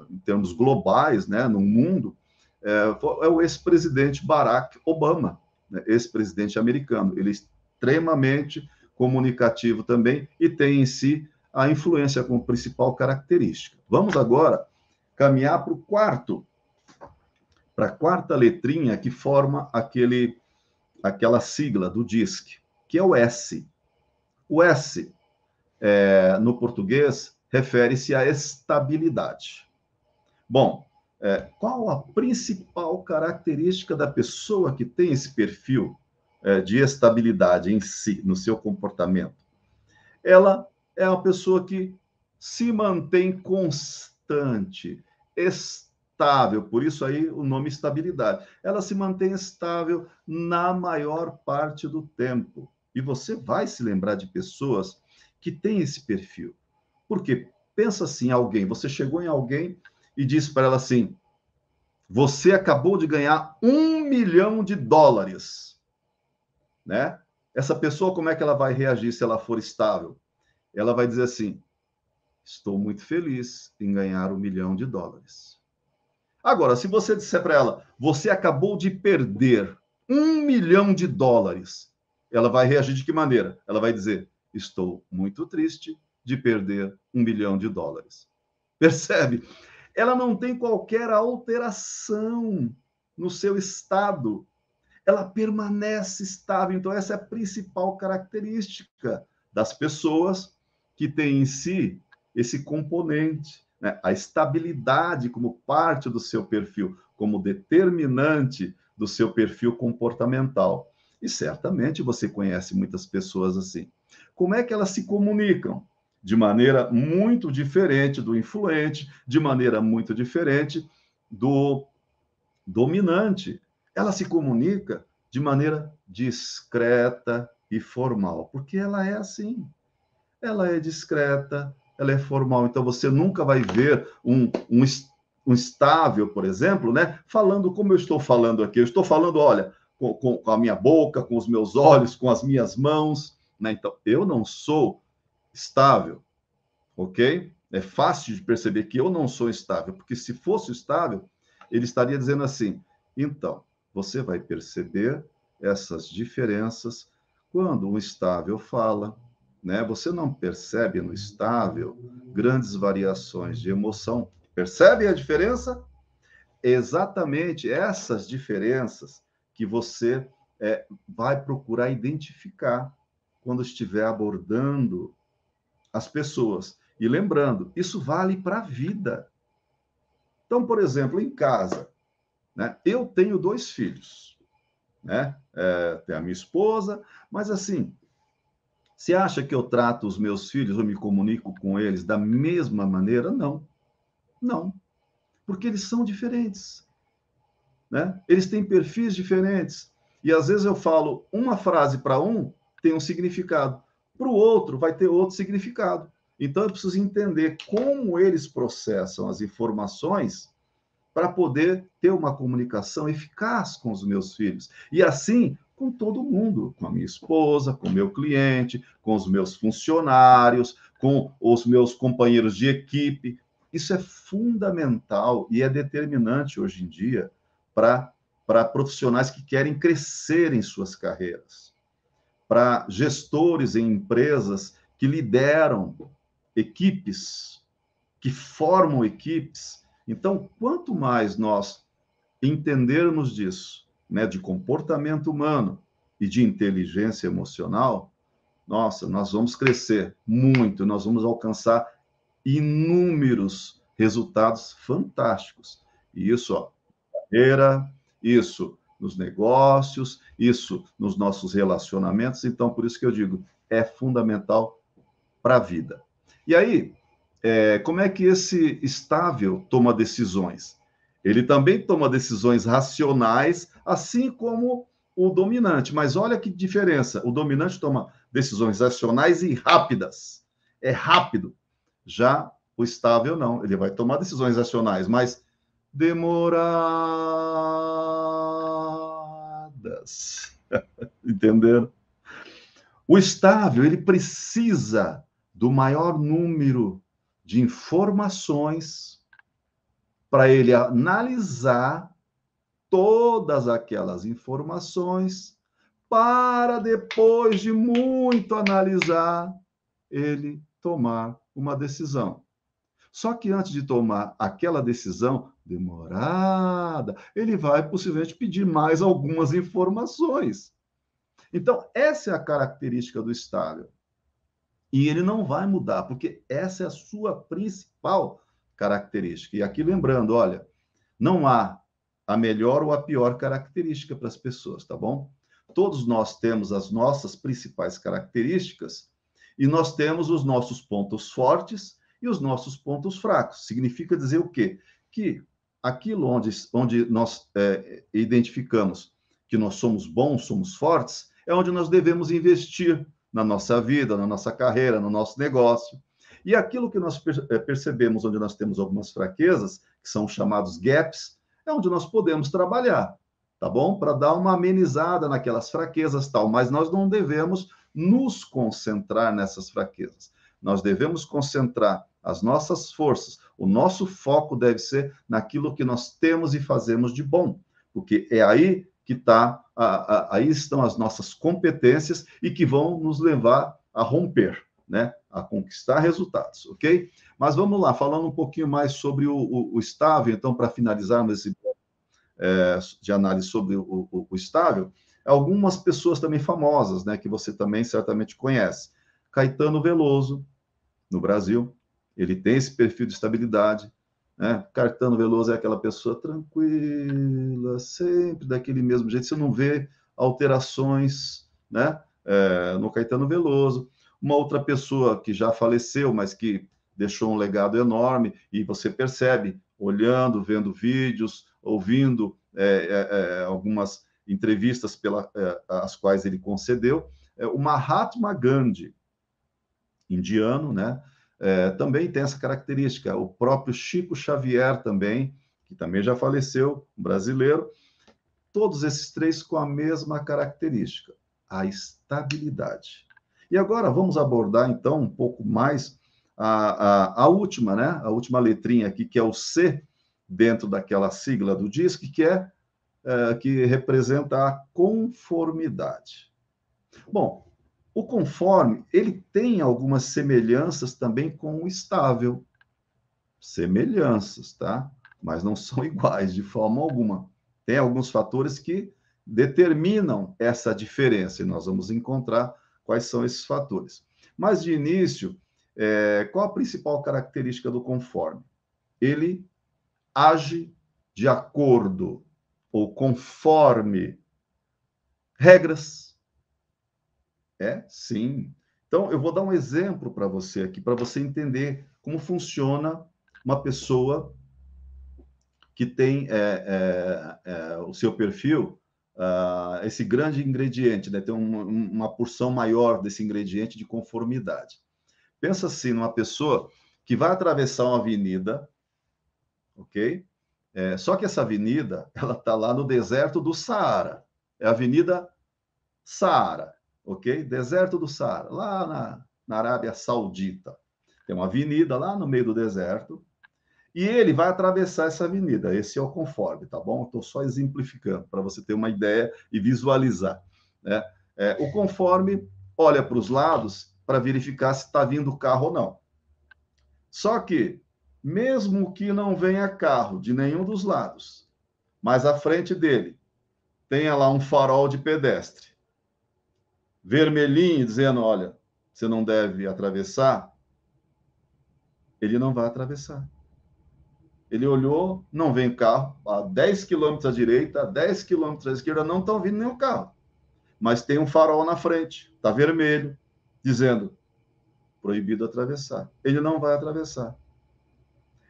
Speaker 3: em termos globais, né, no mundo, é o ex-presidente Barack Obama, né, ex-presidente americano. Ele é extremamente comunicativo também e tem em si a influência como principal característica. Vamos agora caminhar para a quarta letrinha que forma aquela sigla do DISC, que é o S. O S, no português, refere-se à estabilidade. Bom, qual a principal característica da pessoa que tem esse perfil de estabilidade em si, no seu comportamento? Ela é uma pessoa que se mantém constante, estável, por isso aí o nome estabilidade. Ela se mantém estável na maior parte do tempo. E você vai se lembrar de pessoas que têm esse perfil. Porque pensa assim, você chegou em alguém e disse para ela assim: você acabou de ganhar $1 milhão, né? Essa pessoa, como é que ela vai reagir se ela for estável? Ela vai dizer assim: estou muito feliz em ganhar $1 milhão. Agora, se você disser para ela: você acabou de perder $1 milhão, ela vai reagir de que maneira? Ela vai dizer: estou muito triste de perder $1 milhão. Percebe? Ela não tem qualquer alteração no seu estado. Ela permanece estável. Então, essa é a principal característica das pessoas que têm em si esse componente, né? A estabilidade como parte do seu perfil, como determinante do seu perfil comportamental. E certamente você conhece muitas pessoas assim. Como é que elas se comunicam? De maneira muito diferente do influente, de maneira muito diferente do dominante. ela se comunica de maneira discreta e formal, porque ela é assim. Ela é discreta, ela é formal. Então, você nunca vai ver um estável, por exemplo, né, falando como eu estou falando aqui. Eu estou falando, olha, com a minha boca, com os meus olhos, com as minhas mãos. Né? Então, eu não sou estável, ok? É fácil de perceber que eu não sou estável, porque se fosse estável, ele estaria dizendo assim, então, você vai perceber essas diferenças quando o estável fala, né? Você não percebe no estável grandes variações de emoção. Percebe a diferença? Exatamente essas diferenças que você vai procurar identificar quando estiver abordando as pessoas. E lembrando, isso vale para a vida. Então, por exemplo, em casa, né, eu tenho 2 filhos, né? Tem a minha esposa, mas assim, você acha que eu trato os meus filhos, eu me comunico com eles da mesma maneira? Não, não, porque eles são diferentes, né? Eles têm perfis diferentes. E às vezes eu falo uma frase para um, tem um significado, para o outro vai ter outro significado. Então eu preciso entender como eles processam as informações para poder ter uma comunicação eficaz com os meus filhos. E assim, com todo mundo, com a minha esposa, com o meu cliente, com os meus funcionários, com os meus companheiros de equipe. Isso é fundamental e é determinante hoje em dia para profissionais que querem crescer em suas carreiras, para gestores em empresas que lideram equipes, que formam equipes. Então, quanto mais nós entendermos disso, né, de comportamento humano e de inteligência emocional, nossa, nós vamos crescer muito, nós vamos alcançar inúmeros resultados fantásticos. E isso, ó, carreira, isso nos negócios, isso nos nossos relacionamentos. Então, por isso que eu digo, é fundamental para a vida. E aí, como é que esse estável toma decisões? Ele também toma decisões racionais, assim como o dominante. Mas olha que diferença. O dominante toma decisões racionais e rápidas. É rápido. Já o estável não. Ele vai tomar decisões racionais, mas demoradas. Entenderam? O estável, ele precisa do maior número de informações para ele analisar todas aquelas informações para depois de muito analisar, ele tomar uma decisão. Só que antes de tomar aquela decisão demorada, ele vai possivelmente pedir mais algumas informações. Então, essa é a característica do estável. E ele não vai mudar, porque essa é a sua principal característica. E aqui lembrando, olha, não há a melhor ou a pior característica para as pessoas, tá bom? Todos nós temos as nossas principais características e nós temos os nossos pontos fortes e os nossos pontos fracos. Significa dizer o quê? Que aquilo onde nós identificamos que nós somos bons, somos fortes, é onde nós devemos investir na nossa vida, na nossa carreira, no nosso negócio. E aquilo que nós percebemos onde nós temos algumas fraquezas, que são chamados gaps, é onde nós podemos trabalhar, tá bom? Para dar uma amenizada naquelas fraquezas, tal. Mas nós não devemos nos concentrar nessas fraquezas. Nós devemos concentrar as nossas forças. O nosso foco deve ser naquilo que nós temos e fazemos de bom, porque é aí que aí estão as nossas competências e que vão nos levar a romper, né? A conquistar resultados, ok? Mas vamos lá, falando um pouquinho mais sobre o estável, então, para finalizarmos esse de análise sobre o estável, algumas pessoas também famosas, né, que você também certamente conhece. Caetano Veloso, no Brasil, ele tem esse perfil de estabilidade, né? Caetano Veloso é aquela pessoa tranquila, sempre daquele mesmo jeito, você não vê alterações, né? No Caetano Veloso. Uma outra pessoa que já faleceu, mas que deixou um legado enorme, e você percebe, olhando, vendo vídeos, ouvindo algumas entrevistas as quais ele concedeu. O Mahatma Gandhi, indiano, né? Também tem essa característica. O próprio Chico Xavier também, que também já faleceu, um brasileiro. Todos esses três com a mesma característica, a estabilidade. E agora vamos abordar, então, um pouco mais a última, né? A última letrinha aqui, que é o C, dentro daquela sigla do DISC, que representa a conformidade. Bom, o conforme, ele tem algumas semelhanças também com o estável. Semelhanças, tá? Mas não são iguais de forma alguma. Tem alguns fatores que determinam essa diferença, e nós vamos encontrar quais são esses fatores. Mas, de início, qual a principal característica do conforme? Ele age de acordo ou conforme regras. Sim. Então, eu vou dar um exemplo para você aqui, para você entender como funciona uma pessoa que tem o seu perfil, esse grande ingrediente, né? Tem uma porção maior desse ingrediente de conformidade. Pensa assim, numa pessoa que vai atravessar uma avenida, ok? Só que essa avenida, ela está lá no deserto do Saara. É a Avenida Saara, ok? Deserto do Saara, lá na Arábia Saudita. Tem uma avenida lá no meio do deserto, e ele vai atravessar essa avenida. Esse é o conforme, tá bom? Estou só exemplificando, para você ter uma ideia e visualizar, né? O conforme olha para os lados para verificar se está vindo carro ou não. Só que, mesmo que não venha carro de nenhum dos lados, mas à frente dele tenha lá um farol de pedestre, vermelhinho, dizendo, olha, você não deve atravessar, ele não vai atravessar. Ele olhou, não vem carro, a 10 quilômetros à direita, a 10 quilômetros à esquerda, não estão vindo nenhum carro. Mas tem um farol na frente, está vermelho, dizendo, proibido atravessar. Ele não vai atravessar.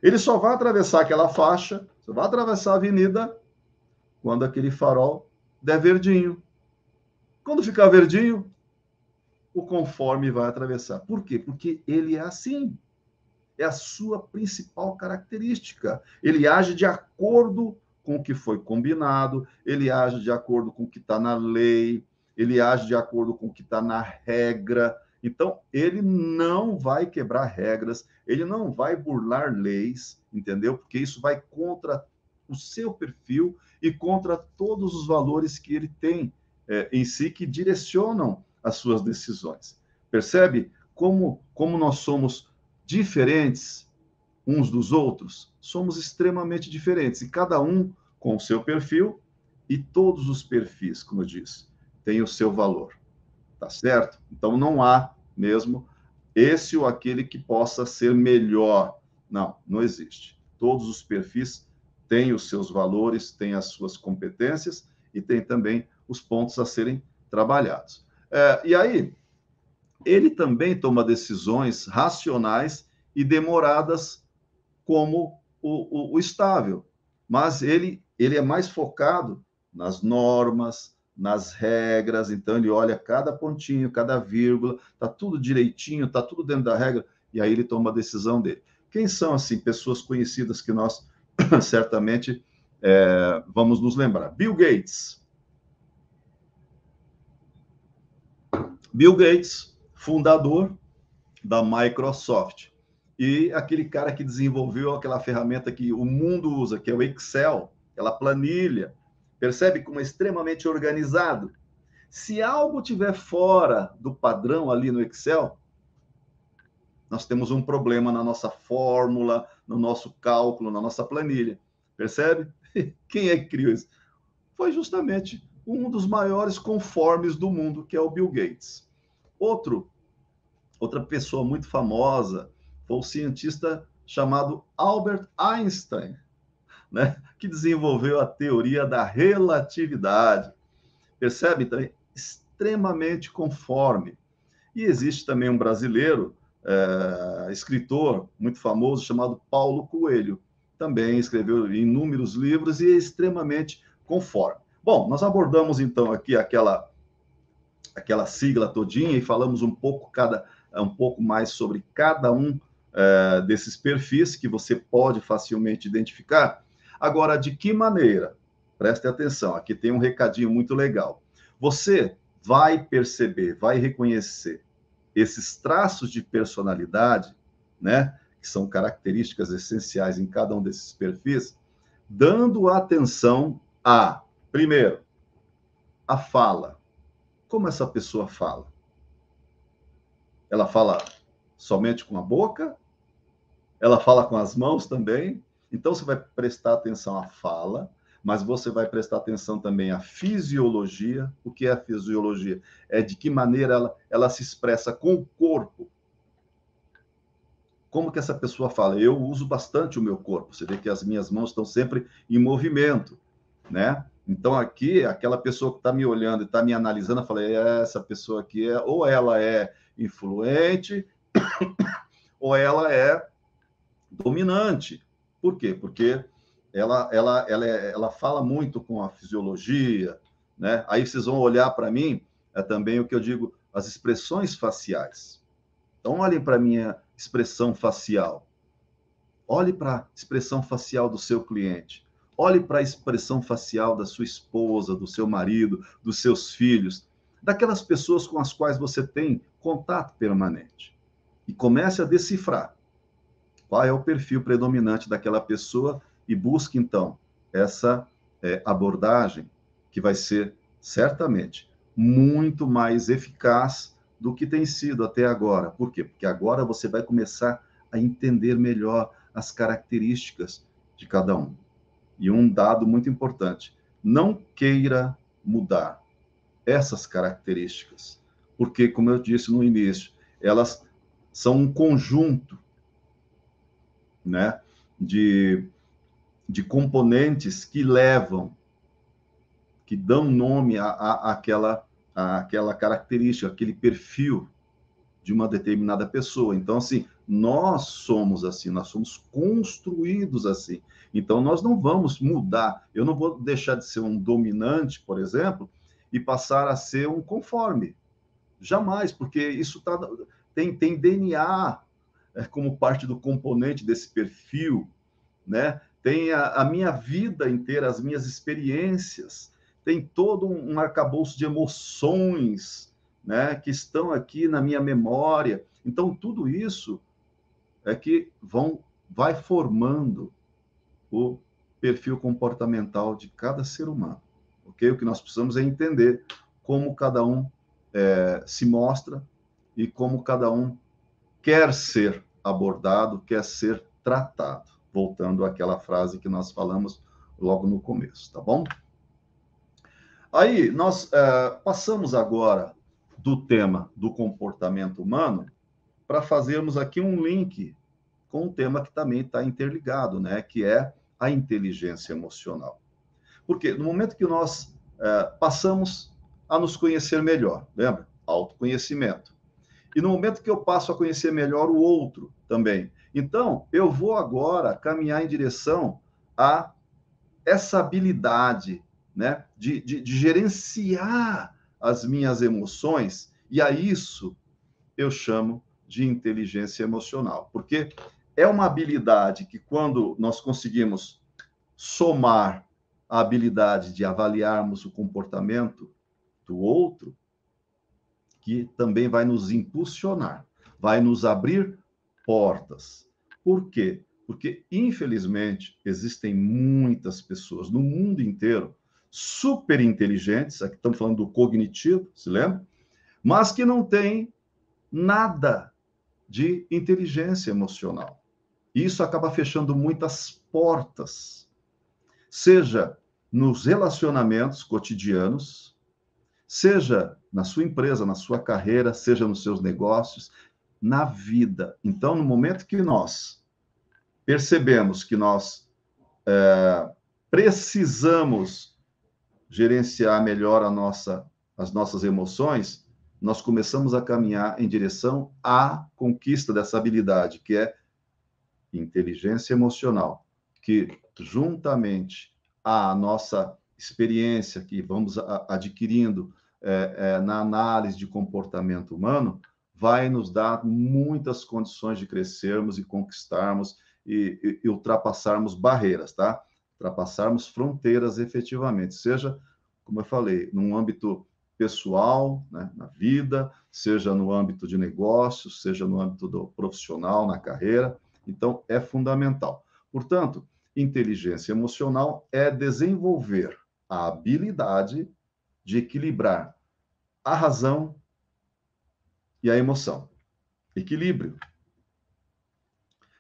Speaker 3: Ele só vai atravessar aquela faixa, só vai atravessar a avenida, quando aquele farol der verdinho. Quando ficar verdinho, o conforme vai atravessar. Por quê? Porque ele é assim. É a sua principal característica. Ele age de acordo com o que foi combinado, ele age de acordo com o que está na lei, ele age de acordo com o que está na regra. Então, ele não vai quebrar regras, ele não vai burlar leis, entendeu? Porque isso vai contra o seu perfil e contra todos os valores que ele tem em si, que direcionam as suas decisões. Percebe como nós somos diferentes uns dos outros? Somos extremamente diferentes, e cada um com o seu perfil, e todos os perfis, como eu disse, têm o seu valor, tá certo? Então, não há mesmo esse ou aquele que possa ser melhor. Não existe. Todos os perfis têm os seus valores, têm as suas competências e têm também os pontos a serem trabalhados. E aí, ele também toma decisões racionais e demoradas como o estável, mas ele é mais focado nas normas, nas regras, então ele olha cada pontinho, cada vírgula, está tudo direitinho, está tudo dentro da regra, e aí ele toma a decisão dele. Quem são, assim, pessoas conhecidas que nós certamente vamos nos lembrar? Bill Gates. Bill Gates, fundador da Microsoft, e aquele cara que desenvolveu aquela ferramenta que o mundo usa, que é o Excel, aquela planilha. Percebe como é extremamente organizado? Se algo estiver fora do padrão ali no Excel, nós temos um problema na nossa fórmula, no nosso cálculo, na nossa planilha. Percebe? Quem é que criou isso? Foi justamente um dos maiores conformes do mundo, que é o Bill Gates. Outra pessoa muito famosa foi o cientista chamado Albert Einstein, né? Que desenvolveu a teoria da relatividade. Percebe? Então, é extremamente conforme. E existe também um brasileiro, escritor muito famoso, chamado Paulo Coelho. Também escreveu inúmeros livros e é extremamente conforme. Bom, nós abordamos então aqui aquela sigla todinha e falamos um pouco mais sobre cada um desses perfis que você pode facilmente identificar. Agora, de que maneira? Preste atenção, aqui tem um recadinho muito legal. Você vai perceber, vai reconhecer esses traços de personalidade, né, que são características essenciais em cada um desses perfis, dando atenção a, primeiro, a fala. Como essa pessoa fala? Ela fala somente com a boca? Ela fala com as mãos também? Então, você vai prestar atenção à fala, mas você vai prestar atenção também à fisiologia. O que é a fisiologia? É de que maneira ela se expressa com o corpo. Como que essa pessoa fala? Eu uso bastante o meu corpo. Você vê que as minhas mãos estão sempre em movimento, né? Então, aqui, aquela pessoa que está me olhando e está me analisando, eu falei, essa pessoa aqui, ou ela é influente, ou ela é dominante. Por quê? Porque ela fala muito com a fisiologia, né? Aí vocês vão olhar para mim, também o que eu digo, as expressões faciais. Então, olhem para a minha expressão facial. Olhe para a expressão facial do seu cliente. Olhe para a expressão facial da sua esposa, do seu marido, dos seus filhos, daquelas pessoas com as quais você tem contato permanente. E comece a decifrar qual é o perfil predominante daquela pessoa e busque, então, essa abordagem que vai ser, certamente, muito mais eficaz do que tem sido até agora. Por quê? Porque agora você vai começar a entender melhor as características de cada um. E um dado muito importante, não queira mudar essas características, porque, como eu disse no início, elas são um conjunto, né, de componentes que dão nome àquela característica, aquele perfil de uma determinada pessoa. Então, assim, nós somos assim, nós somos construídos assim. Então, nós não vamos mudar. Eu não vou deixar de ser um dominante, por exemplo, e passar a ser um conforme. Jamais, porque isso tem DNA como parte do componente desse perfil, né? Tem a minha vida inteira, as minhas experiências, tem todo um arcabouço de emoções, né, que estão aqui na minha memória. Então, tudo isso é que vai formando o perfil comportamental de cada ser humano, ok? O que nós precisamos é entender como cada um se mostra e como cada um quer ser abordado, quer ser tratado. Voltando àquela frase que nós falamos logo no começo, tá bom? Aí, nós passamos agora do tema do comportamento humano para fazermos aqui um link com um tema que também está interligado, né? Que é a inteligência emocional. Porque no momento que nós passamos a nos conhecer melhor, lembra? Autoconhecimento. E no momento que eu passo a conhecer melhor o outro também. Então, eu vou agora caminhar em direção a essa habilidade, né, de gerenciar as minhas emoções, e a isso eu chamo de inteligência emocional, porque é uma habilidade que, quando nós conseguimos somar a habilidade de avaliarmos o comportamento do outro, que também vai nos impulsionar, vai nos abrir portas. Por quê? Porque, infelizmente, existem muitas pessoas no mundo inteiro super inteligentes, aqui estamos falando do cognitivo, se lembra? Mas que não têm nada de inteligência emocional. E isso acaba fechando muitas portas, seja nos relacionamentos cotidianos, seja na sua empresa, na sua carreira, seja nos seus negócios, na vida. Então, no momento que nós percebemos que nós precisamos gerenciar melhor as nossas emoções, nós começamos a caminhar em direção à conquista dessa habilidade, que é inteligência emocional, que, juntamente à nossa experiência que vamos adquirindo na análise de comportamento humano, vai nos dar muitas condições de crescermos e conquistarmos e ultrapassarmos barreiras, tá? Ultrapassarmos fronteiras efetivamente, seja, como eu falei, num âmbito pessoal, né, na vida, seja no âmbito de negócios, seja no âmbito do profissional, na carreira. Então, é fundamental. Portanto, inteligência emocional é desenvolver a habilidade de equilibrar a razão e a emoção. Equilíbrio.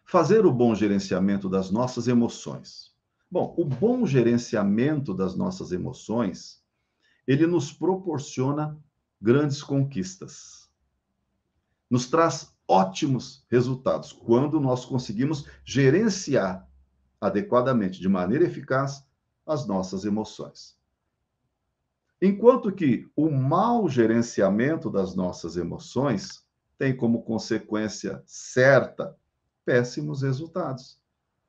Speaker 3: Fazer o bom gerenciamento das nossas emoções. Bom, o bom gerenciamento das nossas emoções, ele nos proporciona grandes conquistas. Nos traz ótimos resultados quando nós conseguimos gerenciar adequadamente, de maneira eficaz, as nossas emoções. Enquanto que o mau gerenciamento das nossas emoções tem como consequência certa péssimos resultados.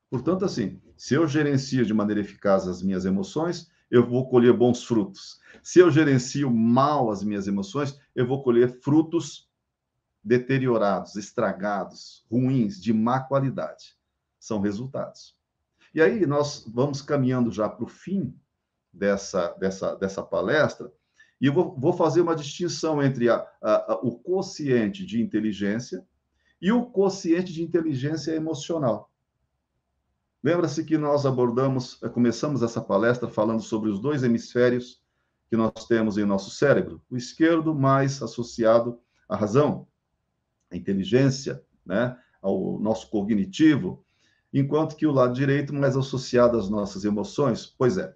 Speaker 3: Portanto, assim, se eu gerencio de maneira eficaz as minhas emoções, eu vou colher bons frutos. Se eu gerencio mal as minhas emoções, eu vou colher frutos deteriorados, estragados, ruins, de má qualidade. São resultados. E aí nós vamos caminhando já para o fim dessa palestra, e eu vou fazer uma distinção entre o quociente de inteligência e o quociente de inteligência emocional. Lembra-se que nós começamos essa palestra falando sobre os dois hemisférios que nós temos em nosso cérebro, o esquerdo mais associado à razão, à inteligência, né, ao nosso cognitivo, enquanto que o lado direito mais associado às nossas emoções. Pois é,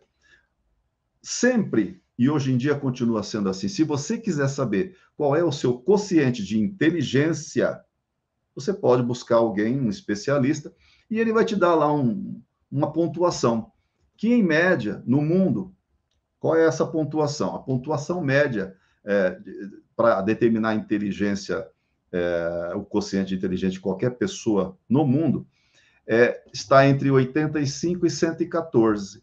Speaker 3: sempre, e hoje em dia continua sendo assim, se você quiser saber qual é o seu quociente de inteligência, você pode buscar alguém, um especialista, e ele vai te dar lá uma pontuação, que em média, no mundo, qual é essa pontuação? A pontuação média para determinar a inteligência, o quociente de inteligência de qualquer pessoa no mundo, está entre 85 e 114.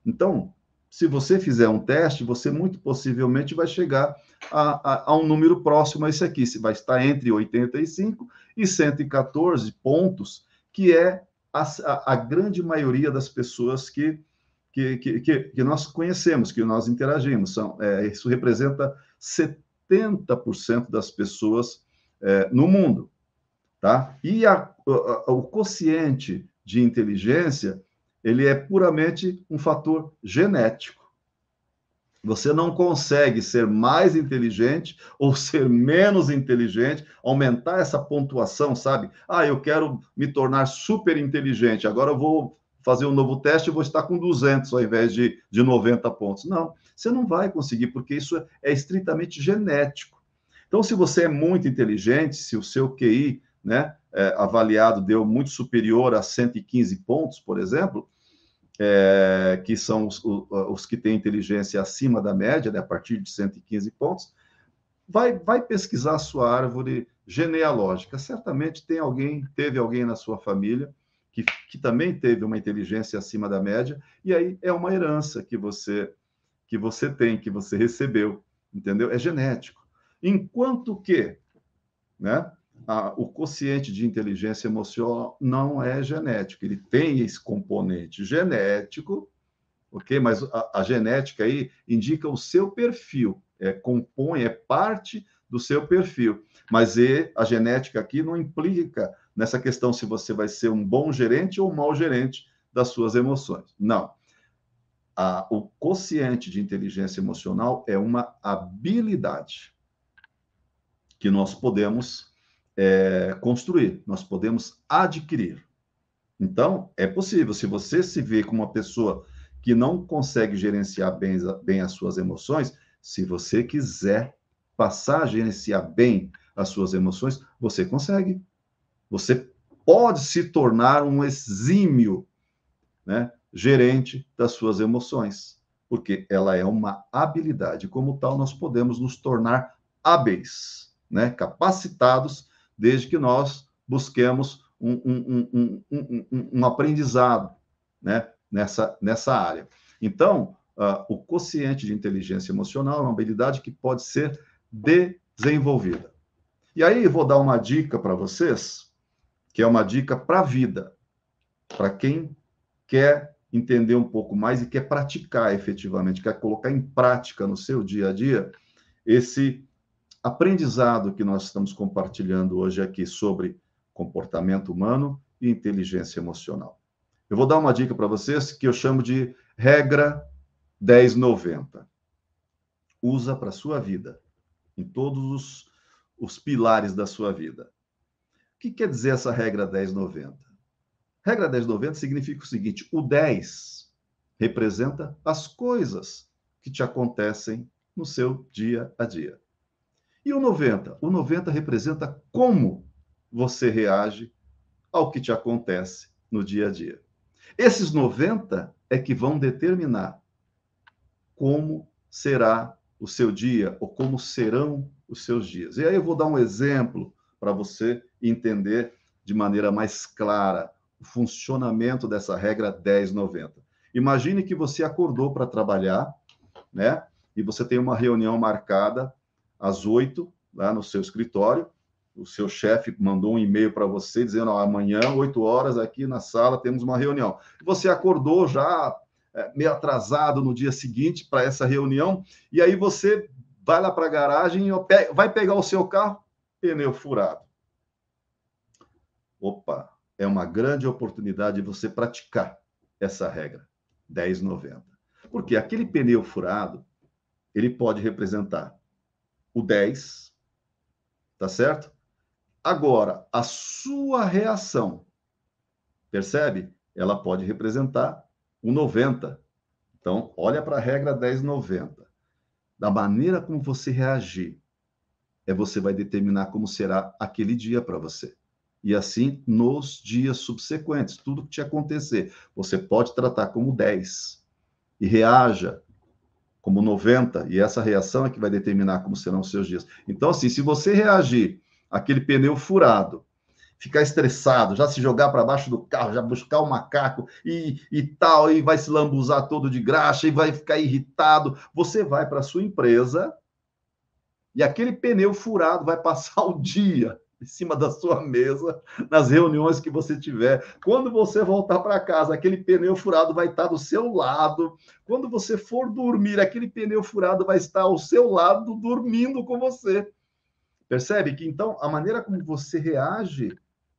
Speaker 3: Então, se você fizer um teste, você muito possivelmente vai chegar a um número próximo a esse aqui. Vai estar entre 85 e 114 pontos, que é a grande maioria das pessoas que nós conhecemos, que nós interagimos. Isso representa 70% das pessoas no mundo. Tá? E o quociente de inteligência, ele é puramente um fator genético. Você não consegue ser mais inteligente ou ser menos inteligente, aumentar essa pontuação, sabe? Eu quero me tornar super inteligente, agora eu vou fazer um novo teste e vou estar com 200 ao invés de 90 pontos. Não, você não vai conseguir, porque isso é estritamente genético. Então, se você é muito inteligente, se o seu QI, né, avaliado deu muito superior a 115 pontos, por exemplo, que são os que têm inteligência acima da média, né, a partir de 115 pontos, vai pesquisar a sua árvore genealógica. Certamente teve alguém na sua família que também teve uma inteligência acima da média, e aí é uma herança que você tem, que você recebeu, entendeu? É genético. Enquanto que, né, o quociente de inteligência emocional não é genético, ele tem esse componente genético, ok? Mas a genética aí indica o seu perfil, é parte do seu perfil. Mas a genética aqui não implica nessa questão se você vai ser um bom gerente ou um mau gerente das suas emoções. Não. O quociente de inteligência emocional é uma habilidade que nós podemos construir, nós podemos adquirir. Então, é possível. Se você se vê como uma pessoa que não consegue gerenciar bem as suas emoções, se você quiser passar a gerenciar bem as suas emoções, você consegue. Você pode se tornar um exímio, né, gerente das suas emoções, porque ela é uma habilidade. Como tal, nós podemos nos tornar hábeis, né, capacitados, desde que nós busquemos um aprendizado, né, nessa área. Então, o quociente de inteligência emocional é uma habilidade que pode ser desenvolvida. E aí eu vou dar uma dica para vocês, que é uma dica para a vida, para quem quer entender um pouco mais e quer praticar efetivamente, quer colocar em prática no seu dia a dia esse aprendizado que nós estamos compartilhando hoje aqui sobre comportamento humano e inteligência emocional. Eu vou dar uma dica para vocês que eu chamo de regra 10-90. Usa para a sua vida, em todos os pilares da sua vida. O que quer dizer essa regra 10-90? Regra 10-90 significa o seguinte: o 10 representa as coisas que te acontecem no seu dia a dia. E o 90? O 90 representa como você reage ao que te acontece no dia a dia. Esses 90 é que vão determinar como será o seu dia ou como serão os seus dias. E aí eu vou dar um exemplo para você entender de maneira mais clara o funcionamento dessa regra 10-90. Imagine que você acordou para trabalhar, né? E você tem uma reunião marcada às 8, lá no seu escritório. O seu chefe mandou um e-mail para você dizendo: amanhã, 8 horas, aqui na sala, temos uma reunião. Você acordou já meio atrasado no dia seguinte para essa reunião, e aí você vai lá para a garagem e vai pegar o seu carro, pneu furado. Opa, é uma grande oportunidade de você praticar essa regra 10-90. Porque aquele pneu furado, ele pode representar o 10, tá certo? Agora, a sua reação, percebe? Ela pode representar o 90. Então, olha para a regra 10-90. Da maneira como você reagir, você vai determinar como será aquele dia para você. E assim, nos dias subsequentes, tudo que te acontecer, você pode tratar como 10 e reaja como 90, e essa reação é que vai determinar como serão os seus dias. Então, assim, se você reagir àquele pneu furado, ficar estressado, já se jogar para baixo do carro, já buscar o macaco e tal, e vai se lambuzar todo de graxa, e vai ficar irritado, você vai para a sua empresa e aquele pneu furado vai passar o dia em cima da sua mesa, nas reuniões que você tiver. Quando você voltar para casa, aquele pneu furado vai estar do seu lado. Quando você for dormir, aquele pneu furado vai estar ao seu lado, dormindo com você. Percebe que, então, a maneira como você reage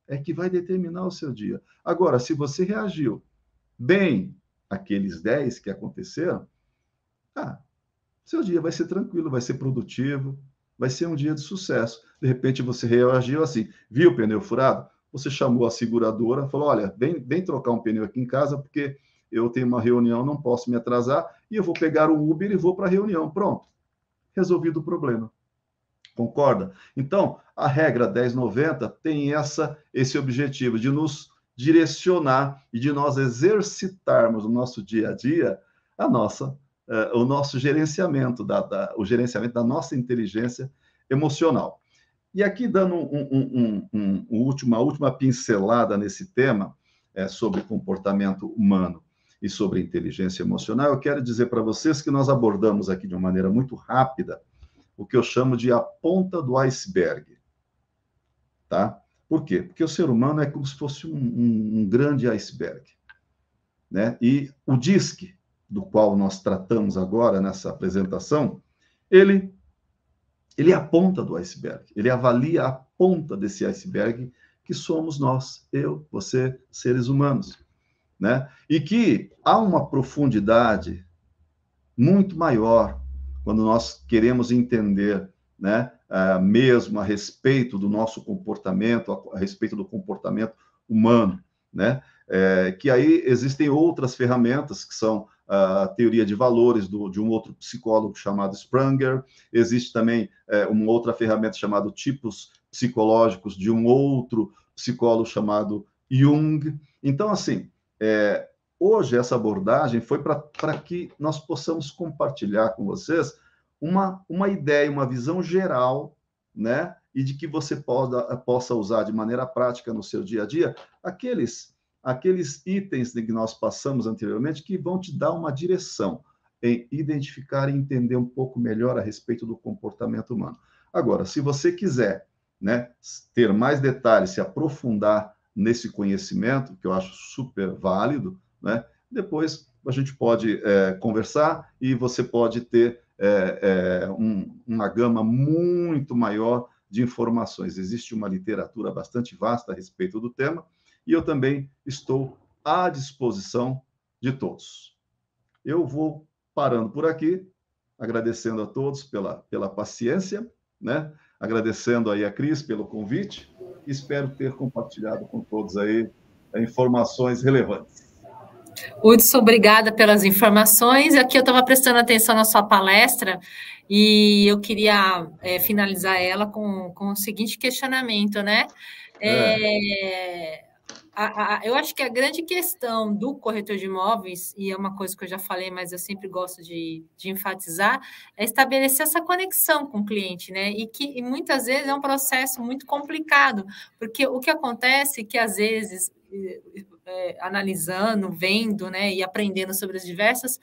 Speaker 3: é que vai determinar o seu dia. Agora, se você reagiu bem àqueles 10 que aconteceram, seu dia vai ser tranquilo, vai ser produtivo, vai ser um dia de sucesso. De repente, você reagiu assim, viu o pneu furado? Você chamou a seguradora, falou: olha, vem trocar um pneu aqui em casa, porque eu tenho uma reunião, não posso me atrasar, e eu vou pegar o Uber e vou para a reunião. Pronto, resolvido o problema. Concorda? Então, a regra 10-90 tem esse objetivo de nos direcionar e de nós exercitarmos no nosso dia a dia o nosso gerenciamento, o gerenciamento da nossa inteligência emocional. E aqui, dando uma última pincelada nesse tema, sobre comportamento humano e sobre inteligência emocional, eu quero dizer para vocês que nós abordamos aqui de uma maneira muito rápida o que eu chamo de a ponta do iceberg. Tá? Por quê? Porque o ser humano é como se fosse um grande iceberg, né? E o DISC, do qual nós tratamos agora nessa apresentação, ele é a ponta do iceberg. Ele avalia a ponta desse iceberg que somos nós, eu, você, seres humanos, né? E que há uma profundidade muito maior quando nós queremos entender, né, mesmo a respeito do nosso comportamento, a respeito do comportamento humano, né? Que aí existem outras ferramentas que são a teoria de valores de um outro psicólogo chamado Spranger. Existe também uma outra ferramenta chamada tipos psicológicos de um outro psicólogo chamado Jung. Então, assim, hoje essa abordagem foi para que nós possamos compartilhar com vocês uma ideia, uma visão geral, né? E de que você possa usar de maneira prática no seu dia a dia aqueles itens que nós passamos anteriormente que vão te dar uma direção. em identificar e entender um pouco melhor a respeito do comportamento humano. Agora, se você quiser, né, ter mais detalhes, se aprofundar nesse conhecimento, que eu acho super válido, né, depois a gente pode conversar e você pode ter uma gama muito maior de informações. Existe uma literatura bastante vasta a respeito do tema e eu também estou à disposição de todos. Eu vou parando por aqui, agradecendo a todos pela paciência, né? Agradecendo aí a Cris pelo convite. Espero ter compartilhado com todos aí informações relevantes.
Speaker 2: Hudson, obrigada pelas informações. Aqui eu estava prestando atenção na sua palestra e eu queria finalizar ela com o seguinte questionamento, né? Eu acho que a grande questão do corretor de imóveis, e é uma coisa que eu já falei, mas eu sempre gosto de enfatizar, é estabelecer essa conexão com o cliente, né? E muitas vezes é um processo muito complicado, porque o que acontece é que, às vezes, analisando, vendo, né, e aprendendo sobre as diversas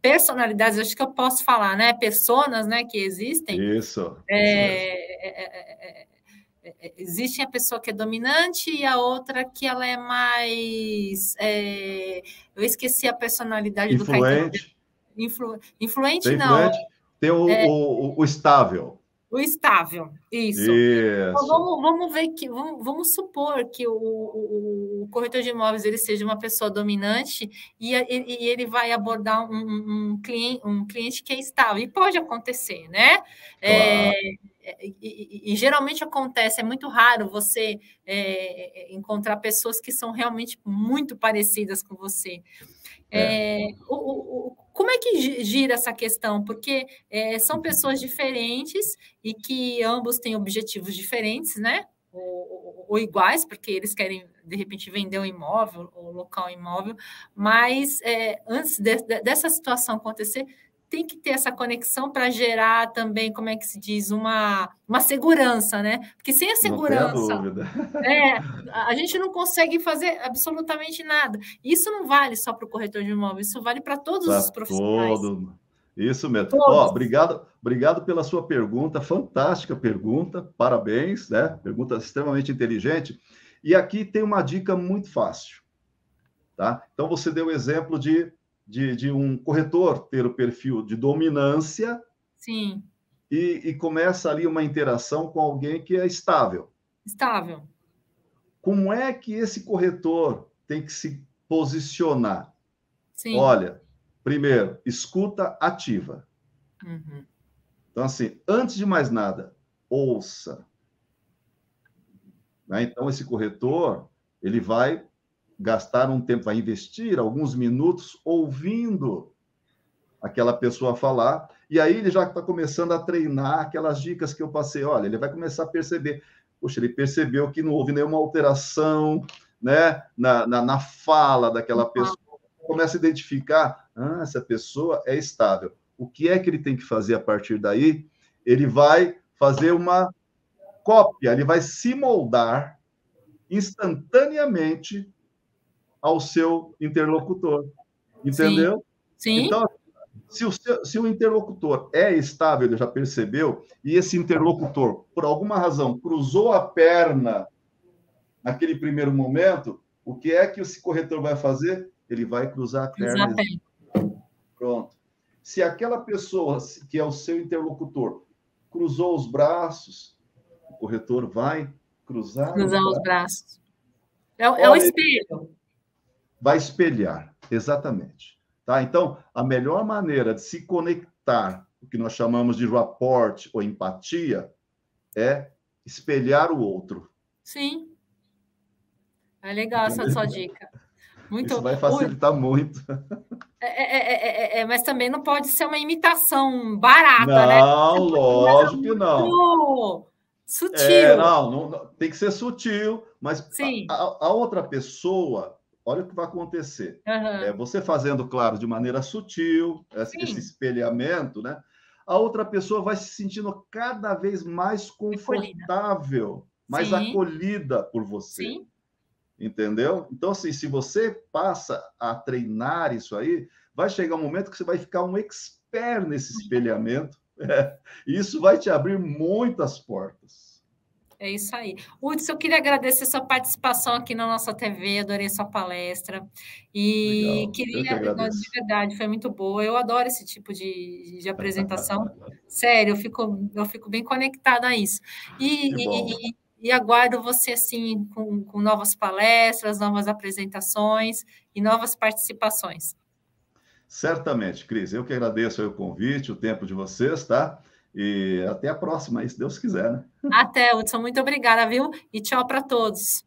Speaker 2: personalidades, acho que eu posso falar, né? Personas, né, que existem.
Speaker 3: Isso.
Speaker 2: Existe a pessoa que é dominante e a outra que ela é mais... eu esqueci a personalidade do Caetano. Influente, não.
Speaker 3: Tem o estável.
Speaker 2: O estável, isso. Então, vamos ver que, vamos supor que o corretor de imóveis ele seja uma pessoa dominante e ele vai abordar um cliente que é estável. E pode acontecer, né?
Speaker 3: Claro.
Speaker 2: E geralmente acontece, é muito raro você encontrar pessoas que são realmente muito parecidas com você. Como é que gira essa questão? Porque são pessoas diferentes e que ambos têm objetivos diferentes, né? Ou iguais, porque eles querem, de repente, vender um imóvel ou locar um imóvel, mas antes dessa situação acontecer, tem que ter essa conexão para gerar também, como é que se diz, uma segurança, né? Porque sem a segurança, a gente não consegue fazer absolutamente nada. Isso não vale só para o corretor de imóveis, isso vale para todos os profissionais.
Speaker 3: Isso mesmo. Obrigado pela sua pergunta, fantástica pergunta, parabéns, né? Pergunta extremamente inteligente. E aqui tem uma dica muito fácil, tá? Então, você deu o exemplo de um corretor ter o perfil de dominância.
Speaker 2: Sim.
Speaker 3: E começa ali uma interação com alguém que é estável.
Speaker 2: Estável.
Speaker 3: Como é que esse corretor tem que se posicionar?
Speaker 2: Sim.
Speaker 3: Olha, primeiro, escuta ativa.
Speaker 2: Uhum.
Speaker 3: Então, assim, antes de mais nada, ouça. Né? Então, esse corretor, ele vai gastar um tempo, vai investir alguns minutos ouvindo aquela pessoa falar, e aí ele já está começando a treinar aquelas dicas que eu passei. Olha, ele vai começar a perceber, poxa, ele percebeu que não houve nenhuma alteração, né, na fala daquela pessoa, começa a identificar, essa pessoa é estável. O que é que ele tem que fazer a partir daí? Ele vai fazer uma cópia, ele vai se moldar instantaneamente ao seu interlocutor, entendeu?
Speaker 2: Sim.
Speaker 3: Então, se o interlocutor é estável, ele já percebeu, e esse interlocutor, por alguma razão, cruzou a perna naquele primeiro momento, o que é que esse corretor vai fazer? Ele vai cruzar a perna. Pronto. Se aquela pessoa, que é o seu interlocutor, cruzou os braços, o corretor vai cruzar
Speaker 2: os braços. É um espelho.
Speaker 3: Vai espelhar, exatamente. Tá? Então, a melhor maneira de se conectar, o que nós chamamos de rapport ou empatia, é espelhar o outro.
Speaker 2: Sim. É legal essa sua dica.
Speaker 3: Isso vai facilitar muito.
Speaker 2: Mas também não pode ser uma imitação barata, né?
Speaker 3: Não, lógico que não.
Speaker 2: Sutil.
Speaker 3: Não, tem que ser sutil, mas a outra pessoa, olha o que vai acontecer. Você fazendo, claro, de maneira sutil, esse espelhamento, né? A outra pessoa vai se sentindo cada vez mais confortável, mais acolhida por você.
Speaker 2: Sim.
Speaker 3: Entendeu? Então, assim, se você passa a treinar isso aí, vai chegar um momento que você vai ficar um expert nesse espelhamento, e isso vai te abrir muitas portas.
Speaker 2: É isso aí. Hudson, eu queria agradecer sua participação aqui na nossa TV, adorei sua palestra. E
Speaker 3: Legal, eu que
Speaker 2: queria,
Speaker 3: agradeço.
Speaker 2: de verdade, foi muito boa. Eu adoro esse tipo de apresentação. Sério, eu fico bem conectada a isso.
Speaker 3: Que bom.
Speaker 2: E aguardo você assim com novas palestras, novas apresentações e novas participações.
Speaker 3: Certamente, Cris. Eu que agradeço aí o convite, o tempo de vocês, tá? E até a próxima, aí, se Deus quiser, né?
Speaker 2: Até, Hudson. Muito obrigada, viu? E tchau para todos.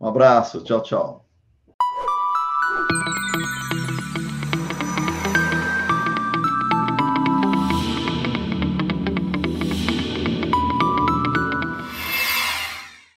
Speaker 3: Um abraço. Tchau, tchau.